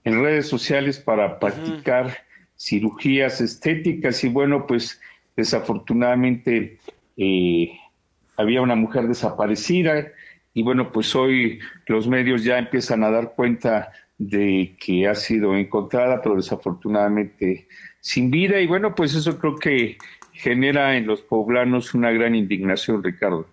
redes sociales para practicar cirugías estéticas. Y bueno, pues desafortunadamente había una mujer desaparecida y bueno, pues hoy los medios ya empiezan a dar cuenta de que ha sido encontrada, pero desafortunadamente sin vida. Y bueno, pues eso creo que genera en los poblanos una gran indignación, Ricardo.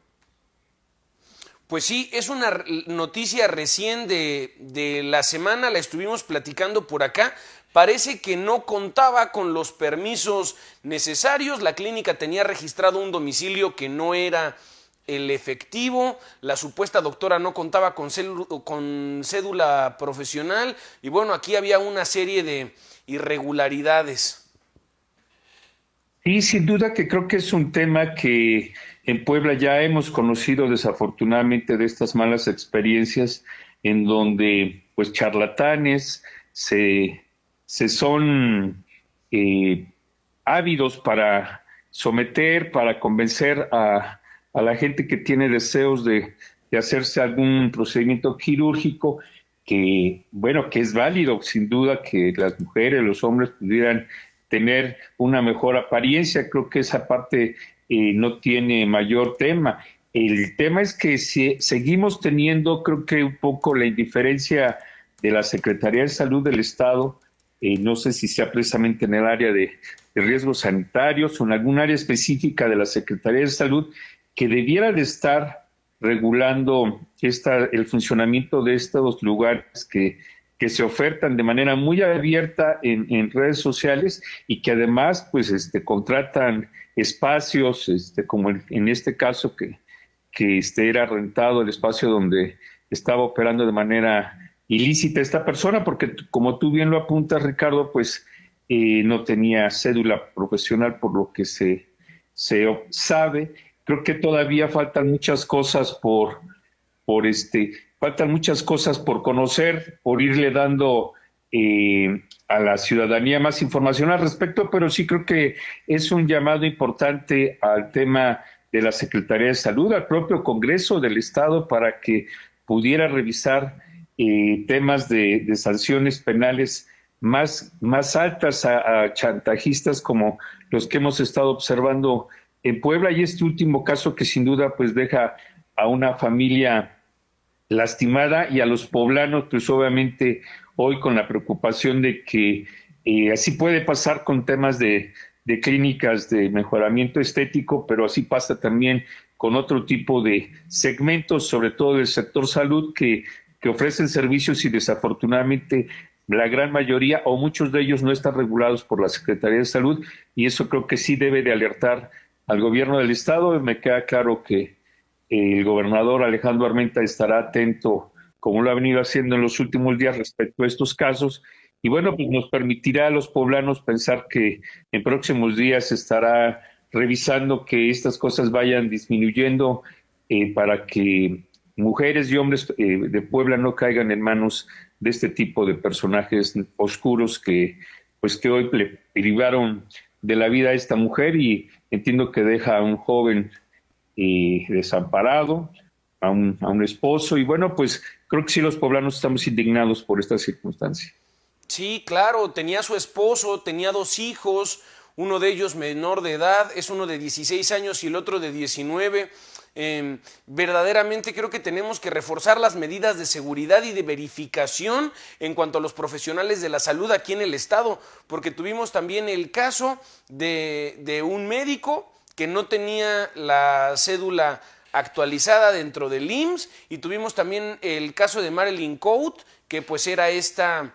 Pues sí, es una noticia recién de la semana, la estuvimos platicando por acá. Parece que no contaba con los permisos necesarios, la clínica tenía registrado un domicilio que no era el efectivo, la supuesta doctora no contaba con cédula profesional y bueno, aquí había una serie de irregularidades. Sí, sin duda que creo que es un tema que en Puebla ya hemos conocido desafortunadamente de estas malas experiencias en donde pues charlatanes se son ávidos para someter, para convencer a la gente que tiene deseos de hacerse algún procedimiento quirúrgico que, bueno, que es válido, sin duda que las mujeres, los hombres pudieran tener una mejor apariencia. Creo que esa parte no tiene mayor tema. El tema es que si seguimos teniendo, creo que un poco la indiferencia de la Secretaría de Salud del Estado, no sé si sea precisamente en el área de riesgos sanitarios o en algún área específica de la Secretaría de Salud, que debiera de estar regulando el funcionamiento de estos lugares que se ofertan de manera muy abierta en redes sociales y que además pues contratan espacios como en este caso que era rentado el espacio donde estaba operando de manera ilícita esta persona, porque como tú bien lo apuntas, Ricardo, pues no tenía cédula profesional por lo que se sabe. Creo que todavía faltan muchas cosas por faltan muchas cosas por conocer, por irle dando a la ciudadanía más información al respecto, pero sí creo que es un llamado importante al tema de la Secretaría de Salud, al propio Congreso del Estado, para que pudiera revisar temas de sanciones penales más altas a chantajistas como los que hemos estado observando en Puebla, y este último caso que sin duda pues deja a una familia lastimada y a los poblanos pues obviamente hoy con la preocupación de que así puede pasar con temas de clínicas de mejoramiento estético, pero así pasa también con otro tipo de segmentos, sobre todo del sector salud, que ofrecen servicios y desafortunadamente la gran mayoría o muchos de ellos no están regulados por la Secretaría de Salud, y eso creo que sí debe de alertar al gobierno del estado. Me queda claro que el gobernador Alejandro Armenta estará atento, como lo ha venido haciendo en los últimos días, respecto a estos casos, y bueno, pues nos permitirá a los poblanos pensar que en próximos días estará revisando que estas cosas vayan disminuyendo para que mujeres y hombres de Puebla no caigan en manos de este tipo de personajes oscuros que hoy le privaron de la vida a esta mujer, y entiendo que deja a un joven desamparado, a un esposo, y bueno, pues creo que sí los poblanos estamos indignados por esta circunstancia. Sí, claro, tenía su esposo, tenía 2 hijos, uno de ellos menor de edad, es uno de 16 años y el otro de 19. Verdaderamente creo que tenemos que reforzar las medidas de seguridad y de verificación en cuanto a los profesionales de la salud aquí en el estado, porque tuvimos también el caso de un médico que no tenía la cédula actualizada dentro del IMSS, y tuvimos también el caso de Marilyn Coate, que pues era esta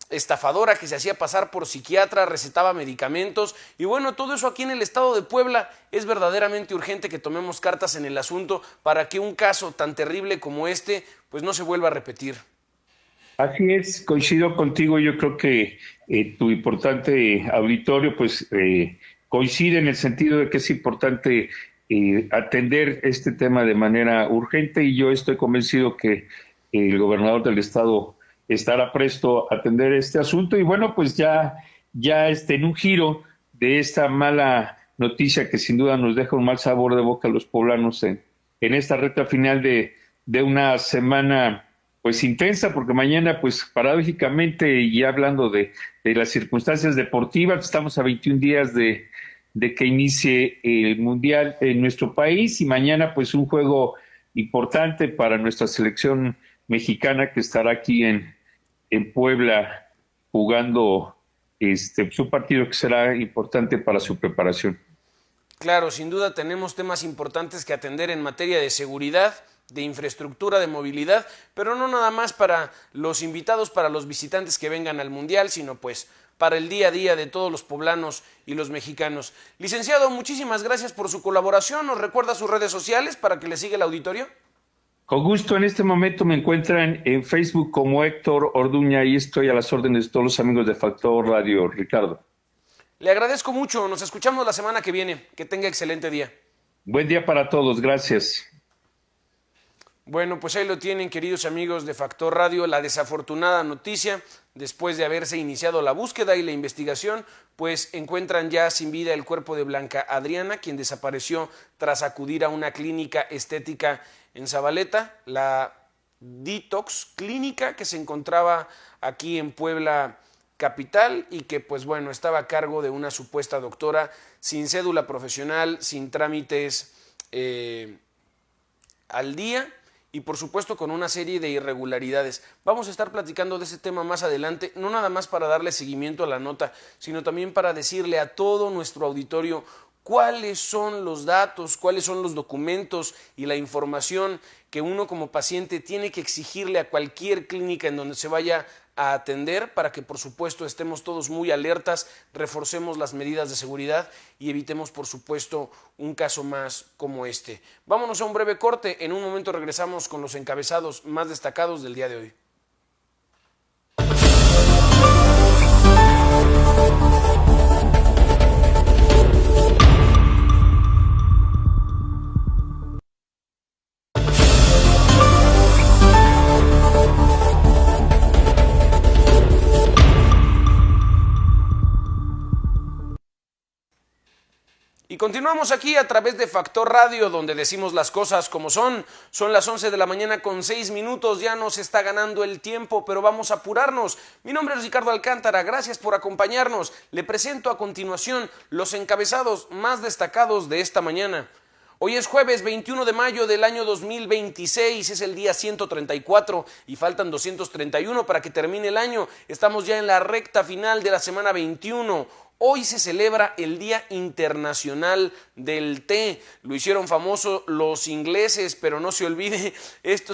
estafadora que se hacía pasar por psiquiatra, recetaba medicamentos, y bueno, todo eso aquí en el estado de Puebla. Es verdaderamente urgente que tomemos cartas en el asunto para que un caso tan terrible como este pues no se vuelva a repetir. Así es, coincido contigo. Yo creo que tu importante auditorio pues coincide en el sentido de que es importante atender este tema de manera urgente, y yo estoy convencido que el gobernador del estado estará presto a atender este asunto. Y bueno, pues ya en un giro de esta mala noticia que sin duda nos deja un mal sabor de boca a los poblanos en esta recta final de una semana pues intensa, porque mañana pues paradójicamente, y hablando de las circunstancias deportivas, estamos a 21 días de que inicie el Mundial en nuestro país, y mañana pues un juego importante para nuestra selección mexicana que estará aquí en Puebla jugando su partido que será importante para su preparación. Claro, sin duda tenemos temas importantes que atender en materia de seguridad, de infraestructura, de movilidad, pero no nada más para los invitados, para los visitantes que vengan al Mundial, sino pues para el día a día de todos los poblanos y los mexicanos. Licenciado, muchísimas gracias por su colaboración. ¿Nos recuerda sus redes sociales para que le siga el auditorio? Con gusto. En este momento me encuentran en Facebook como Héctor Orduña, y estoy a las órdenes de todos los amigos de Factor Radio. Ricardo. Le agradezco mucho. Nos escuchamos la semana que viene. Que tenga excelente día. Buen día para todos. Gracias. Bueno, pues ahí lo tienen, queridos amigos de Factor Radio, la desafortunada noticia. Después de haberse iniciado la búsqueda y la investigación, pues encuentran ya sin vida el cuerpo de Blanca Adriana, quien desapareció tras acudir a una clínica estética en Zabaleta, la Detox Clínica, que se encontraba aquí en Puebla capital, y que pues bueno, estaba a cargo de una supuesta doctora sin cédula profesional, sin trámites al día, y por supuesto con una serie de irregularidades. Vamos a estar platicando de ese tema más adelante, no nada más para darle seguimiento a la nota, sino también para decirle a todo nuestro auditorio cuáles son los datos, cuáles son los documentos y la información que uno como paciente tiene que exigirle a cualquier clínica en donde se vaya a atender, para que por supuesto estemos todos muy alertas, reforcemos las medidas de seguridad y evitemos por supuesto un caso más como este. Vámonos a un breve corte, en un momento regresamos con los encabezados más destacados del día de hoy. Y continuamos aquí a través de Factor Radio, donde decimos las cosas como son. Son las 11 de la mañana con 6 minutos, ya nos está ganando el tiempo, pero vamos a apurarnos. Mi nombre es Ricardo Alcántara, gracias por acompañarnos. Le presento a continuación los encabezados más destacados de esta mañana. Hoy es jueves 21 de mayo del año 2026, es el día 134 y faltan 231 para que termine el año. Estamos ya en la recta final de la semana 21. Hoy se celebra el Día Internacional del Té. Lo hicieron famoso los ingleses, pero no se olvide, esto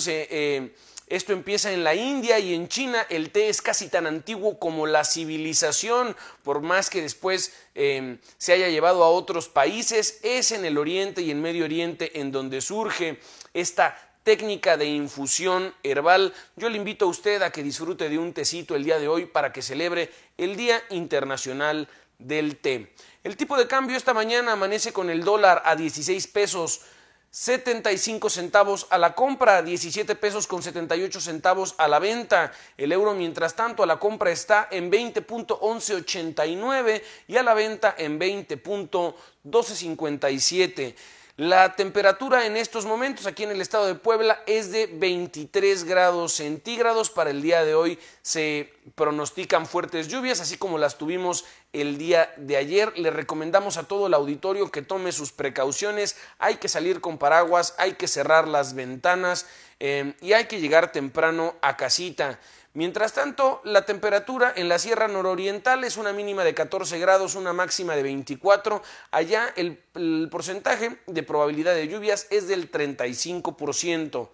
empieza en la India y en China. El té es casi tan antiguo como la civilización, por más que después se haya llevado a otros países. Es en el Oriente y en Medio Oriente en donde surge esta técnica de infusión herbal. Yo le invito a usted a que disfrute de un tecito el día de hoy para que celebre el Día Internacional del Té. El tipo de cambio esta mañana amanece con el dólar a 16 pesos 75 centavos a la compra, 17 pesos con 78 centavos a la venta. El euro, mientras tanto, a la compra está en 20.1189 y a la venta en 20.1257. La temperatura en estos momentos aquí en el estado de Puebla es de 23 grados centígrados. Para el día de hoy se pronostican fuertes lluvias, así como las tuvimos el día de ayer. Le recomendamos a todo el auditorio que tome sus precauciones. Hay que salir con paraguas, hay que cerrar las ventanas y hay que llegar temprano a casita. Mientras tanto, la temperatura en la Sierra Nororiental es una mínima de 14 grados, una máxima de 24. Allá el porcentaje de probabilidad de lluvias es del 35%.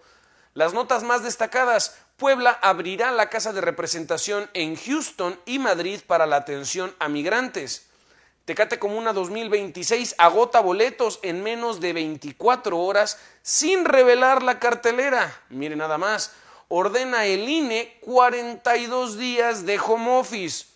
Las notas más destacadas: Puebla abrirá la casa de representación en Houston y Madrid para la atención a migrantes. Tecate Comuna 2026 agota boletos en menos de 24 horas sin revelar la cartelera. Mire nada más. Ordena el INE 42 días de home office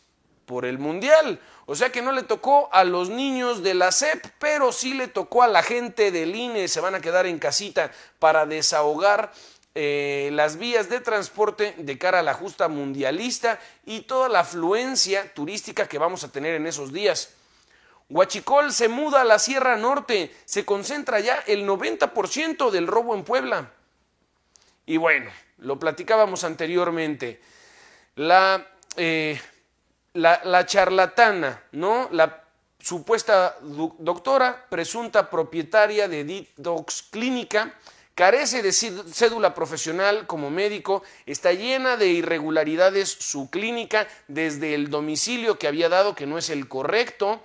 por el Mundial. O sea que no le tocó a los niños de la SEP, pero sí le tocó a la gente del INE. Se van a quedar en casita para desahogar las vías de transporte de cara a la justa mundialista y toda la afluencia turística que vamos a tener en esos días. Huachicol se muda a la Sierra Norte. Se concentra ya el 90% del robo en Puebla. Y bueno, lo platicábamos anteriormente, la charlatana, ¿no? La supuesta doctora, presunta propietaria de Detox Clínica, carece de cédula profesional como médico, está llena de irregularidades su clínica, desde el domicilio que había dado, que no es el correcto,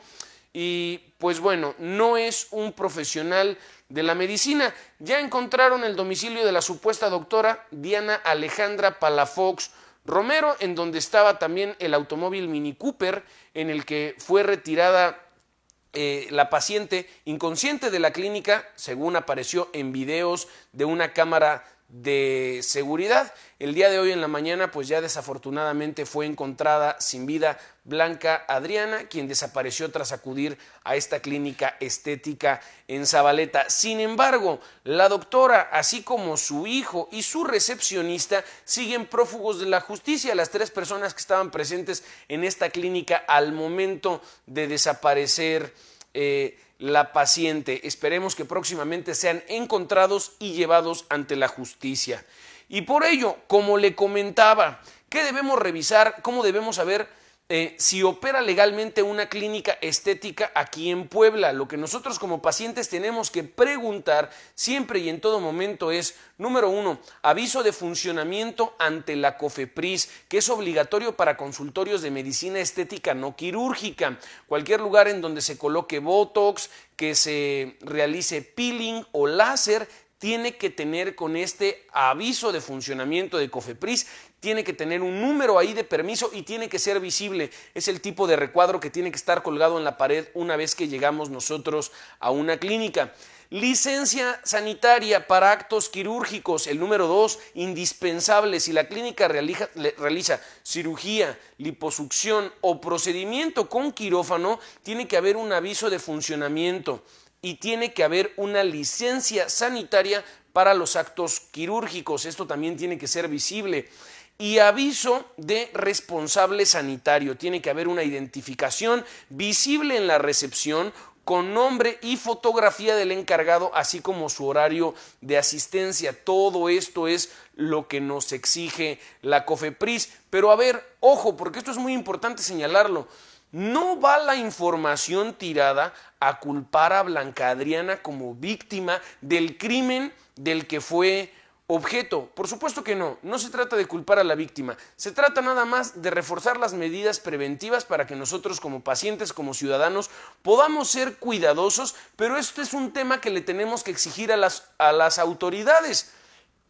y pues bueno, no es un profesional de la medicina. Ya encontraron el domicilio de la supuesta doctora Diana Alejandra Palafox Romero, en donde estaba también el automóvil Mini Cooper en el que fue retirada la paciente inconsciente de la clínica, según apareció en videos de una cámara de seguridad. El día de hoy en la mañana, pues ya desafortunadamente fue encontrada sin vida Blanca Adriana, quien desapareció tras acudir a esta clínica estética en Zabaleta. Sin embargo, la doctora, así como su hijo y su recepcionista, siguen prófugos de la justicia. Las 3 personas que estaban presentes en esta clínica al momento de desaparecer la paciente. Esperemos que próximamente sean encontrados y llevados ante la justicia. Y por ello, como le comentaba, ¿qué debemos revisar? ¿Cómo debemos saber si opera legalmente una clínica estética aquí en Puebla? Lo que nosotros como pacientes tenemos que preguntar siempre y en todo momento es, número 1, aviso de funcionamiento ante la COFEPRIS, que es obligatorio para consultorios de medicina estética no quirúrgica. Cualquier lugar en donde se coloque Botox, que se realice peeling o láser, tiene que tener con este aviso de funcionamiento de COFEPRIS, tiene que tener un número ahí de permiso y tiene que ser visible. Es el tipo de recuadro que tiene que estar colgado en la pared una vez que llegamos nosotros a una clínica. Licencia sanitaria para actos quirúrgicos, el número 2, indispensable. Si la clínica realiza cirugía, liposucción o procedimiento con quirófano, tiene que haber un aviso de funcionamiento y tiene que haber una licencia sanitaria para los actos quirúrgicos. Esto también tiene que ser visible. Y aviso de responsable sanitario. Tiene que haber una identificación visible en la recepción con nombre y fotografía del encargado, así como su horario de asistencia. Todo esto es lo que nos exige la COFEPRIS. Pero a ver, ojo, porque esto es muy importante señalarlo. No va la información tirada a culpar a Blanca Adriana como víctima del crimen del que fue objeto. Por supuesto que no, no se trata de culpar a la víctima, se trata nada más de reforzar las medidas preventivas para que nosotros como pacientes, como ciudadanos, podamos ser cuidadosos, pero esto es un tema que le tenemos que exigir a las autoridades.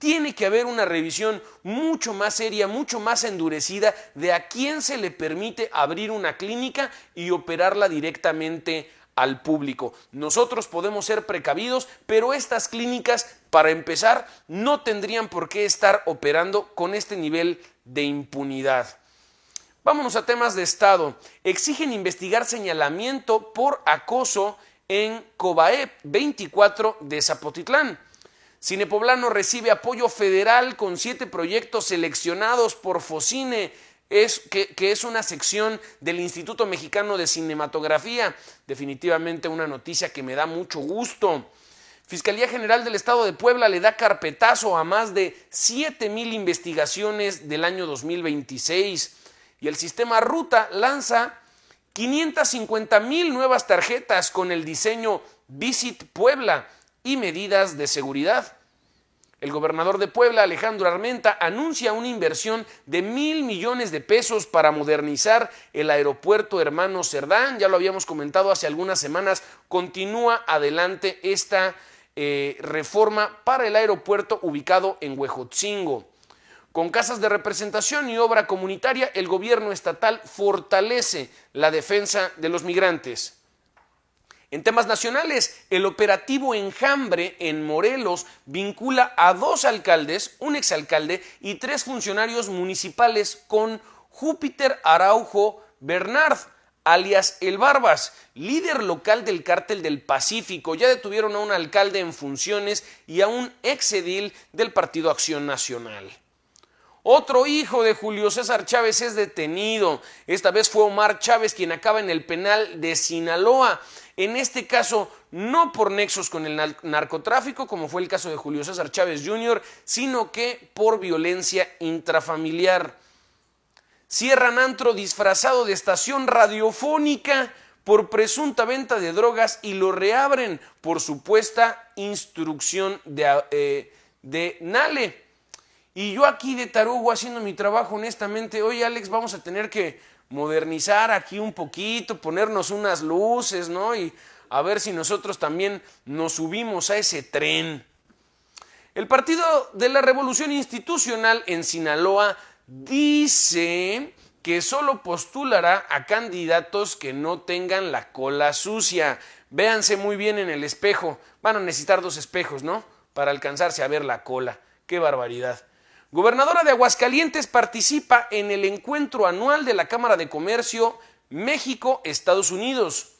Tiene que haber una revisión mucho más seria, mucho más endurecida de a quién se le permite abrir una clínica y operarla directamente al público. Nosotros podemos ser precavidos, pero estas clínicas, para empezar, no tendrían por qué estar operando con este nivel de impunidad. Vámonos a temas de Estado. Exigen investigar señalamiento por acoso en Cobaep 24 de Zapotitlán. Cine Poblano recibe apoyo federal con 7 proyectos seleccionados por Focine, que es una sección del Instituto Mexicano de Cinematografía. Definitivamente una noticia que me da mucho gusto. Fiscalía General del Estado de Puebla le da carpetazo a más de 7,000 investigaciones del año 2026. Y el sistema Ruta lanza 550,000 nuevas tarjetas con el diseño Visit Puebla y medidas de seguridad. El gobernador de Puebla, Alejandro Armenta, anuncia una inversión de 1,000 millones de pesos para modernizar el aeropuerto Hermano Cerdán. Ya lo habíamos comentado hace algunas semanas. Continúa adelante esta reforma para el aeropuerto ubicado en Huejotzingo. Con casas de representación y obra comunitaria, el gobierno estatal fortalece la defensa de los migrantes. En temas nacionales, el operativo Enjambre en Morelos vincula a 2 alcaldes, un exalcalde y 3 funcionarios municipales con Júpiter Araujo Bernard, alias El Barbas, líder local del Cártel del Pacífico. Ya detuvieron a un alcalde en funciones y a un exedil del Partido Acción Nacional. Otro hijo de Julio César Chávez es detenido. Esta vez fue Omar Chávez, quien acaba en el penal de Sinaloa. En este caso, no por nexos con el narcotráfico, como fue el caso de Julio César Chávez Jr., sino que por violencia intrafamiliar. Cierran antro disfrazado de estación radiofónica por presunta venta de drogas y lo reabren por supuesta instrucción de Nale. Y yo aquí de tarugo haciendo mi trabajo honestamente. Oye, Alex, vamos a tener que modernizar aquí un poquito, ponernos unas luces, ¿no? Y a ver si nosotros también nos subimos a ese tren. El Partido de la Revolución Institucional en Sinaloa dice que solo postulará a candidatos que no tengan la cola sucia. Véanse muy bien en el espejo. Van a necesitar 2 espejos, ¿no? Para alcanzarse a ver la cola. ¡Qué barbaridad! Gobernadora de Aguascalientes participa en el encuentro anual de la Cámara de Comercio México-Estados Unidos.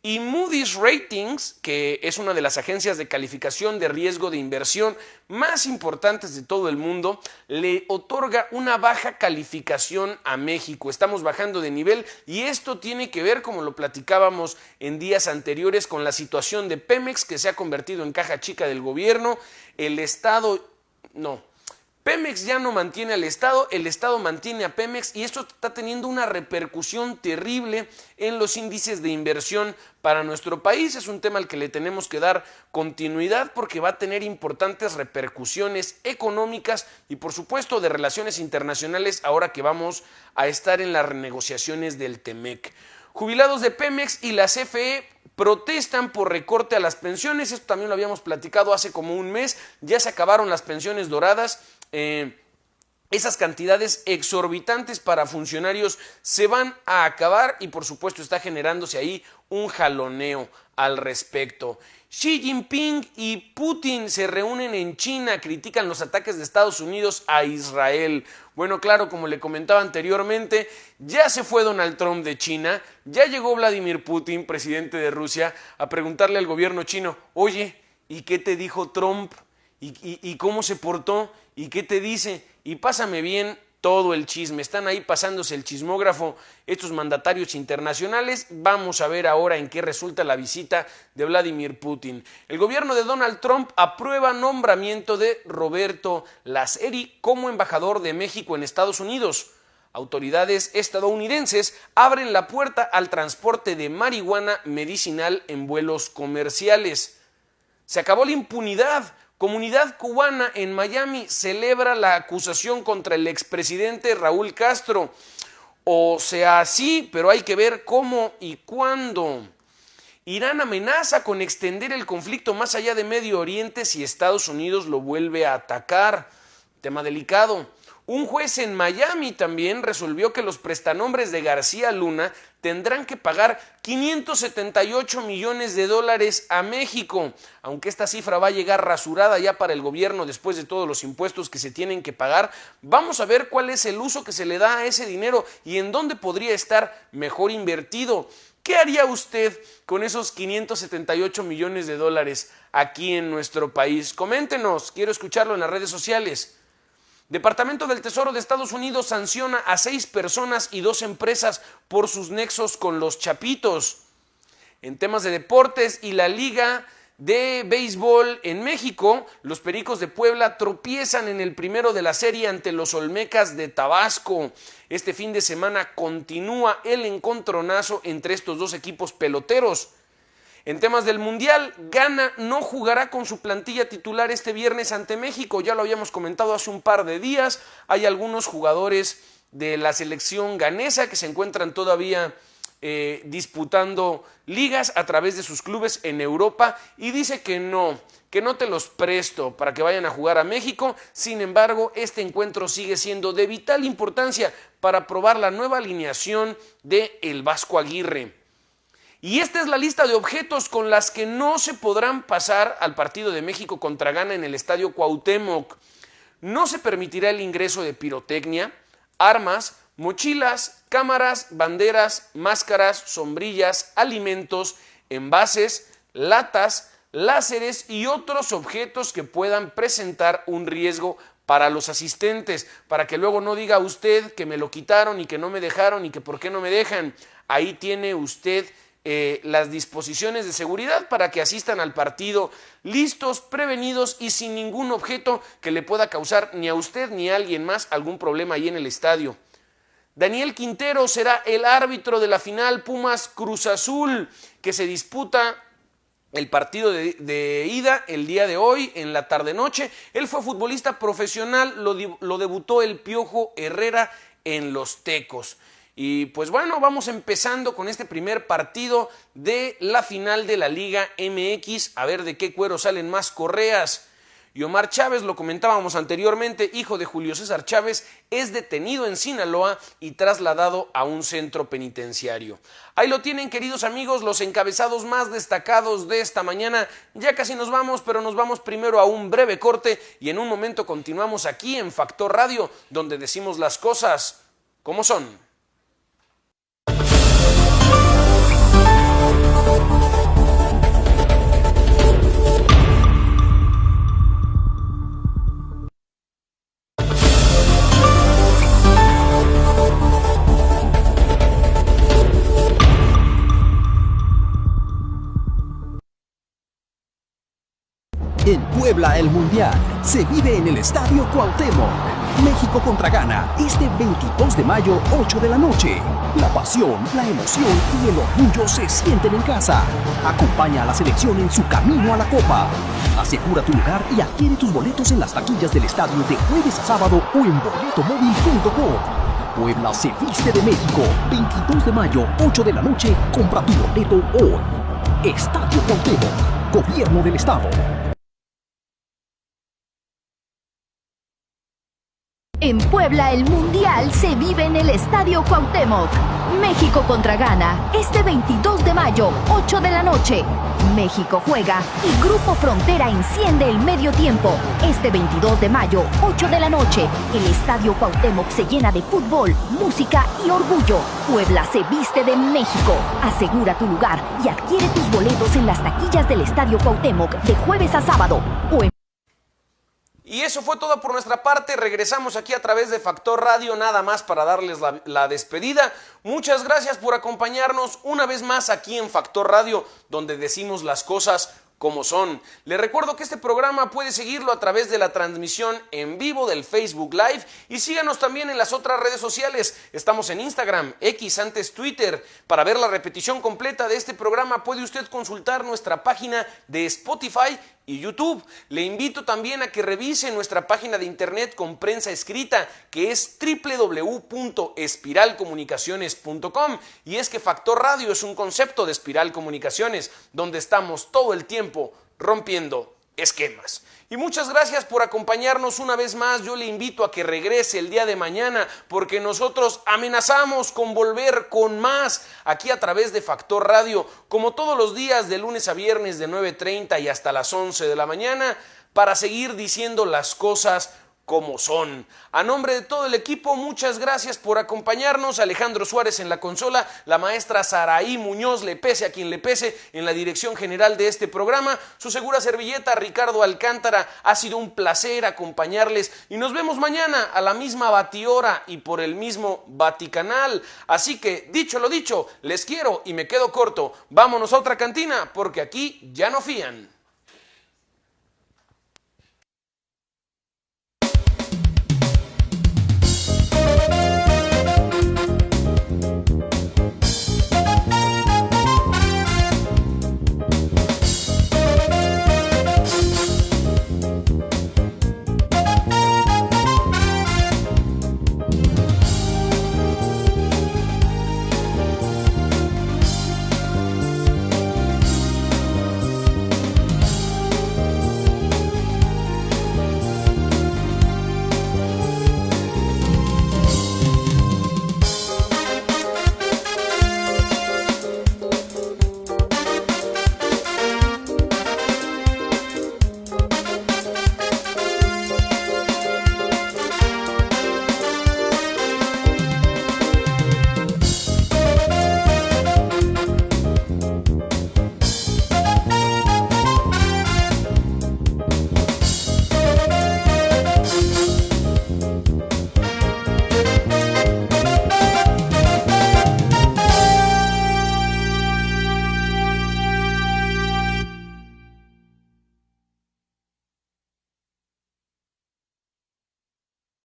Y Moody's Ratings, que es una de las agencias de calificación de riesgo de inversión más importantes de todo el mundo, le otorga una baja calificación a México. Estamos bajando de nivel y esto tiene que ver, como lo platicábamos en días anteriores, con la situación de Pemex, que se ha convertido en caja chica del gobierno. Pemex ya no mantiene al Estado, el Estado mantiene a Pemex y esto está teniendo una repercusión terrible en los índices de inversión para nuestro país. Es un tema al que le tenemos que dar continuidad porque va a tener importantes repercusiones económicas y por supuesto de relaciones internacionales ahora que vamos a estar en las renegociaciones del TEMEC. Jubilados de Pemex y la CFE protestan por recorte a las pensiones. Esto también lo habíamos platicado hace como un mes. Ya se acabaron las pensiones doradas. Esas cantidades exorbitantes para funcionarios se van a acabar y por supuesto está generándose ahí un jaloneo al respecto. Xi Jinping y Putin se reúnen en China, critican los ataques de Estados Unidos a Israel. Bueno, claro, como le comentaba anteriormente, ya se fue Donald Trump de China, ya llegó Vladimir Putin, presidente de Rusia, a preguntarle al gobierno chino, oye, ¿y qué te dijo Trump? ¿Y cómo se portó? ¿Y qué te dice? Y pásame bien todo el chisme. Están ahí pasándose el chismógrafo estos mandatarios internacionales. Vamos a ver ahora en qué resulta la visita de Vladimir Putin. El gobierno de Donald Trump aprueba nombramiento de Roberto Lazzeri como embajador de México en Estados Unidos. Autoridades estadounidenses abren la puerta al transporte de marihuana medicinal en vuelos comerciales. Se acabó la impunidad. Comunidad cubana en Miami celebra la acusación contra el expresidente Raúl Castro. O sea, sí, pero hay que ver cómo y cuándo. Irán amenaza con extender el conflicto más allá de Medio Oriente si Estados Unidos lo vuelve a atacar. Tema delicado. Un juez en Miami también resolvió que los prestanombres de García Luna tendrán que pagar $578 millones a México, aunque esta cifra va a llegar rasurada ya para el gobierno después de todos los impuestos que se tienen que pagar. Vamos a ver cuál es el uso que se le da a ese dinero y en dónde podría estar mejor invertido. ¿Qué haría usted con esos $578 millones aquí en nuestro país? Coméntenos, quiero escucharlo en las redes sociales. Departamento del Tesoro de Estados Unidos sanciona a 6 personas y 2 empresas por sus nexos con los Chapitos. En temas de deportes y la Liga de Béisbol en México, los Pericos de Puebla tropiezan en el primero de la serie ante los Olmecas de Tabasco. Este fin de semana continúa el encontronazo entre estos dos equipos peloteros. En temas del Mundial, Ghana no jugará con su plantilla titular este viernes ante México. Ya lo habíamos comentado hace un par de días. Hay algunos jugadores de la selección ganesa que se encuentran todavía disputando ligas a través de sus clubes en Europa y dice que no te los presto para que vayan a jugar a México. Sin embargo, este encuentro sigue siendo de vital importancia para probar la nueva alineación de el Vasco Aguirre. Y esta es la lista de objetos con las que no se podrán pasar al partido de México contra Ghana en el Estadio Cuauhtémoc. No se permitirá el ingreso de pirotecnia, armas, mochilas, cámaras, banderas, máscaras, sombrillas, alimentos, envases, latas, láseres y otros objetos que puedan presentar un riesgo para los asistentes, para que luego no diga usted que me lo quitaron y que no me dejaron y que por qué no me dejan. Ahí tiene usted las disposiciones de seguridad para que asistan al partido listos, prevenidos y sin ningún objeto que le pueda causar ni a usted ni a alguien más algún problema ahí en el estadio. Daniel Quintero será el árbitro de la final Pumas Cruz Azul, que se disputa el partido de ida el día de hoy en la tarde-noche. Él fue futbolista profesional, lo debutó el Piojo Herrera en los Tecos. Y pues bueno, vamos empezando con este primer partido de la final de la Liga MX, a ver de qué cuero salen más correas. Y Omar Chávez, lo comentábamos anteriormente, hijo de Julio César Chávez, es detenido en Sinaloa y trasladado a un centro penitenciario. Ahí lo tienen, queridos amigos, los encabezados más destacados de esta mañana. Ya casi nos vamos, pero nos vamos primero a un breve corte y en un momento continuamos aquí en Factor Radio, donde decimos las cosas como son. En Puebla, el Mundial se vive en el Estadio Cuauhtémoc. México contra Ghana, este 22 de mayo, 8 de la noche. La pasión, la emoción y el orgullo se sienten en casa. Acompaña a la selección en su camino a la Copa. Asegura tu lugar y adquiere tus boletos en las taquillas del estadio de jueves a sábado o en boletomóvil.com. Puebla se viste de México, 22 de mayo, 8 de la noche. Compra tu boleto hoy. Estadio Cuauhtémoc, Gobierno del Estado. En Puebla, el Mundial se vive en el Estadio Cuauhtémoc. México contra Ghana, este 22 de mayo, 8 de la noche. México juega y Grupo Frontera enciende el medio tiempo. Este 22 de mayo, 8 de la noche, el Estadio Cuauhtémoc se llena de fútbol, música y orgullo. Puebla se viste de México. Asegura tu lugar y adquiere tus boletos en las taquillas del Estadio Cuauhtémoc de jueves a sábado o en Y eso fue todo por nuestra parte. Regresamos aquí a través de Factor Radio, nada más para darles la despedida. Muchas gracias por acompañarnos una vez más aquí en Factor Radio, donde decimos las cosas como son. Les recuerdo que este programa puede seguirlo a través de la transmisión en vivo del Facebook Live y síganos también en las otras redes sociales. Estamos en Instagram, X antes Twitter. Para ver la repetición completa de este programa puede usted consultar nuestra página de Spotify y YouTube. Le invito también a que revise nuestra página de internet con prensa escrita, que es www.espiralcomunicaciones.com, y es que Factor Radio es un concepto de Espiral Comunicaciones, donde estamos todo el tiempo rompiendo esquemas. Y muchas gracias por acompañarnos una vez más. Yo le invito a que regrese el día de mañana, porque nosotros amenazamos con volver con más aquí a través de Factor Radio, como todos los días de lunes a viernes de 9:30 y hasta las 11 de la mañana, para seguir diciendo las cosas como son. A nombre de todo el equipo, muchas gracias por acompañarnos. Alejandro Suárez en la consola, la maestra Saraí Muñoz, le pese a quien le pese, en la dirección general de este programa, su segura servilleta Ricardo Alcántara. Ha sido un placer acompañarles y nos vemos mañana a la misma batihora y por el mismo Vaticanal. Así que, dicho lo dicho, les quiero y me quedo corto. Vámonos a otra cantina, porque aquí ya no fían.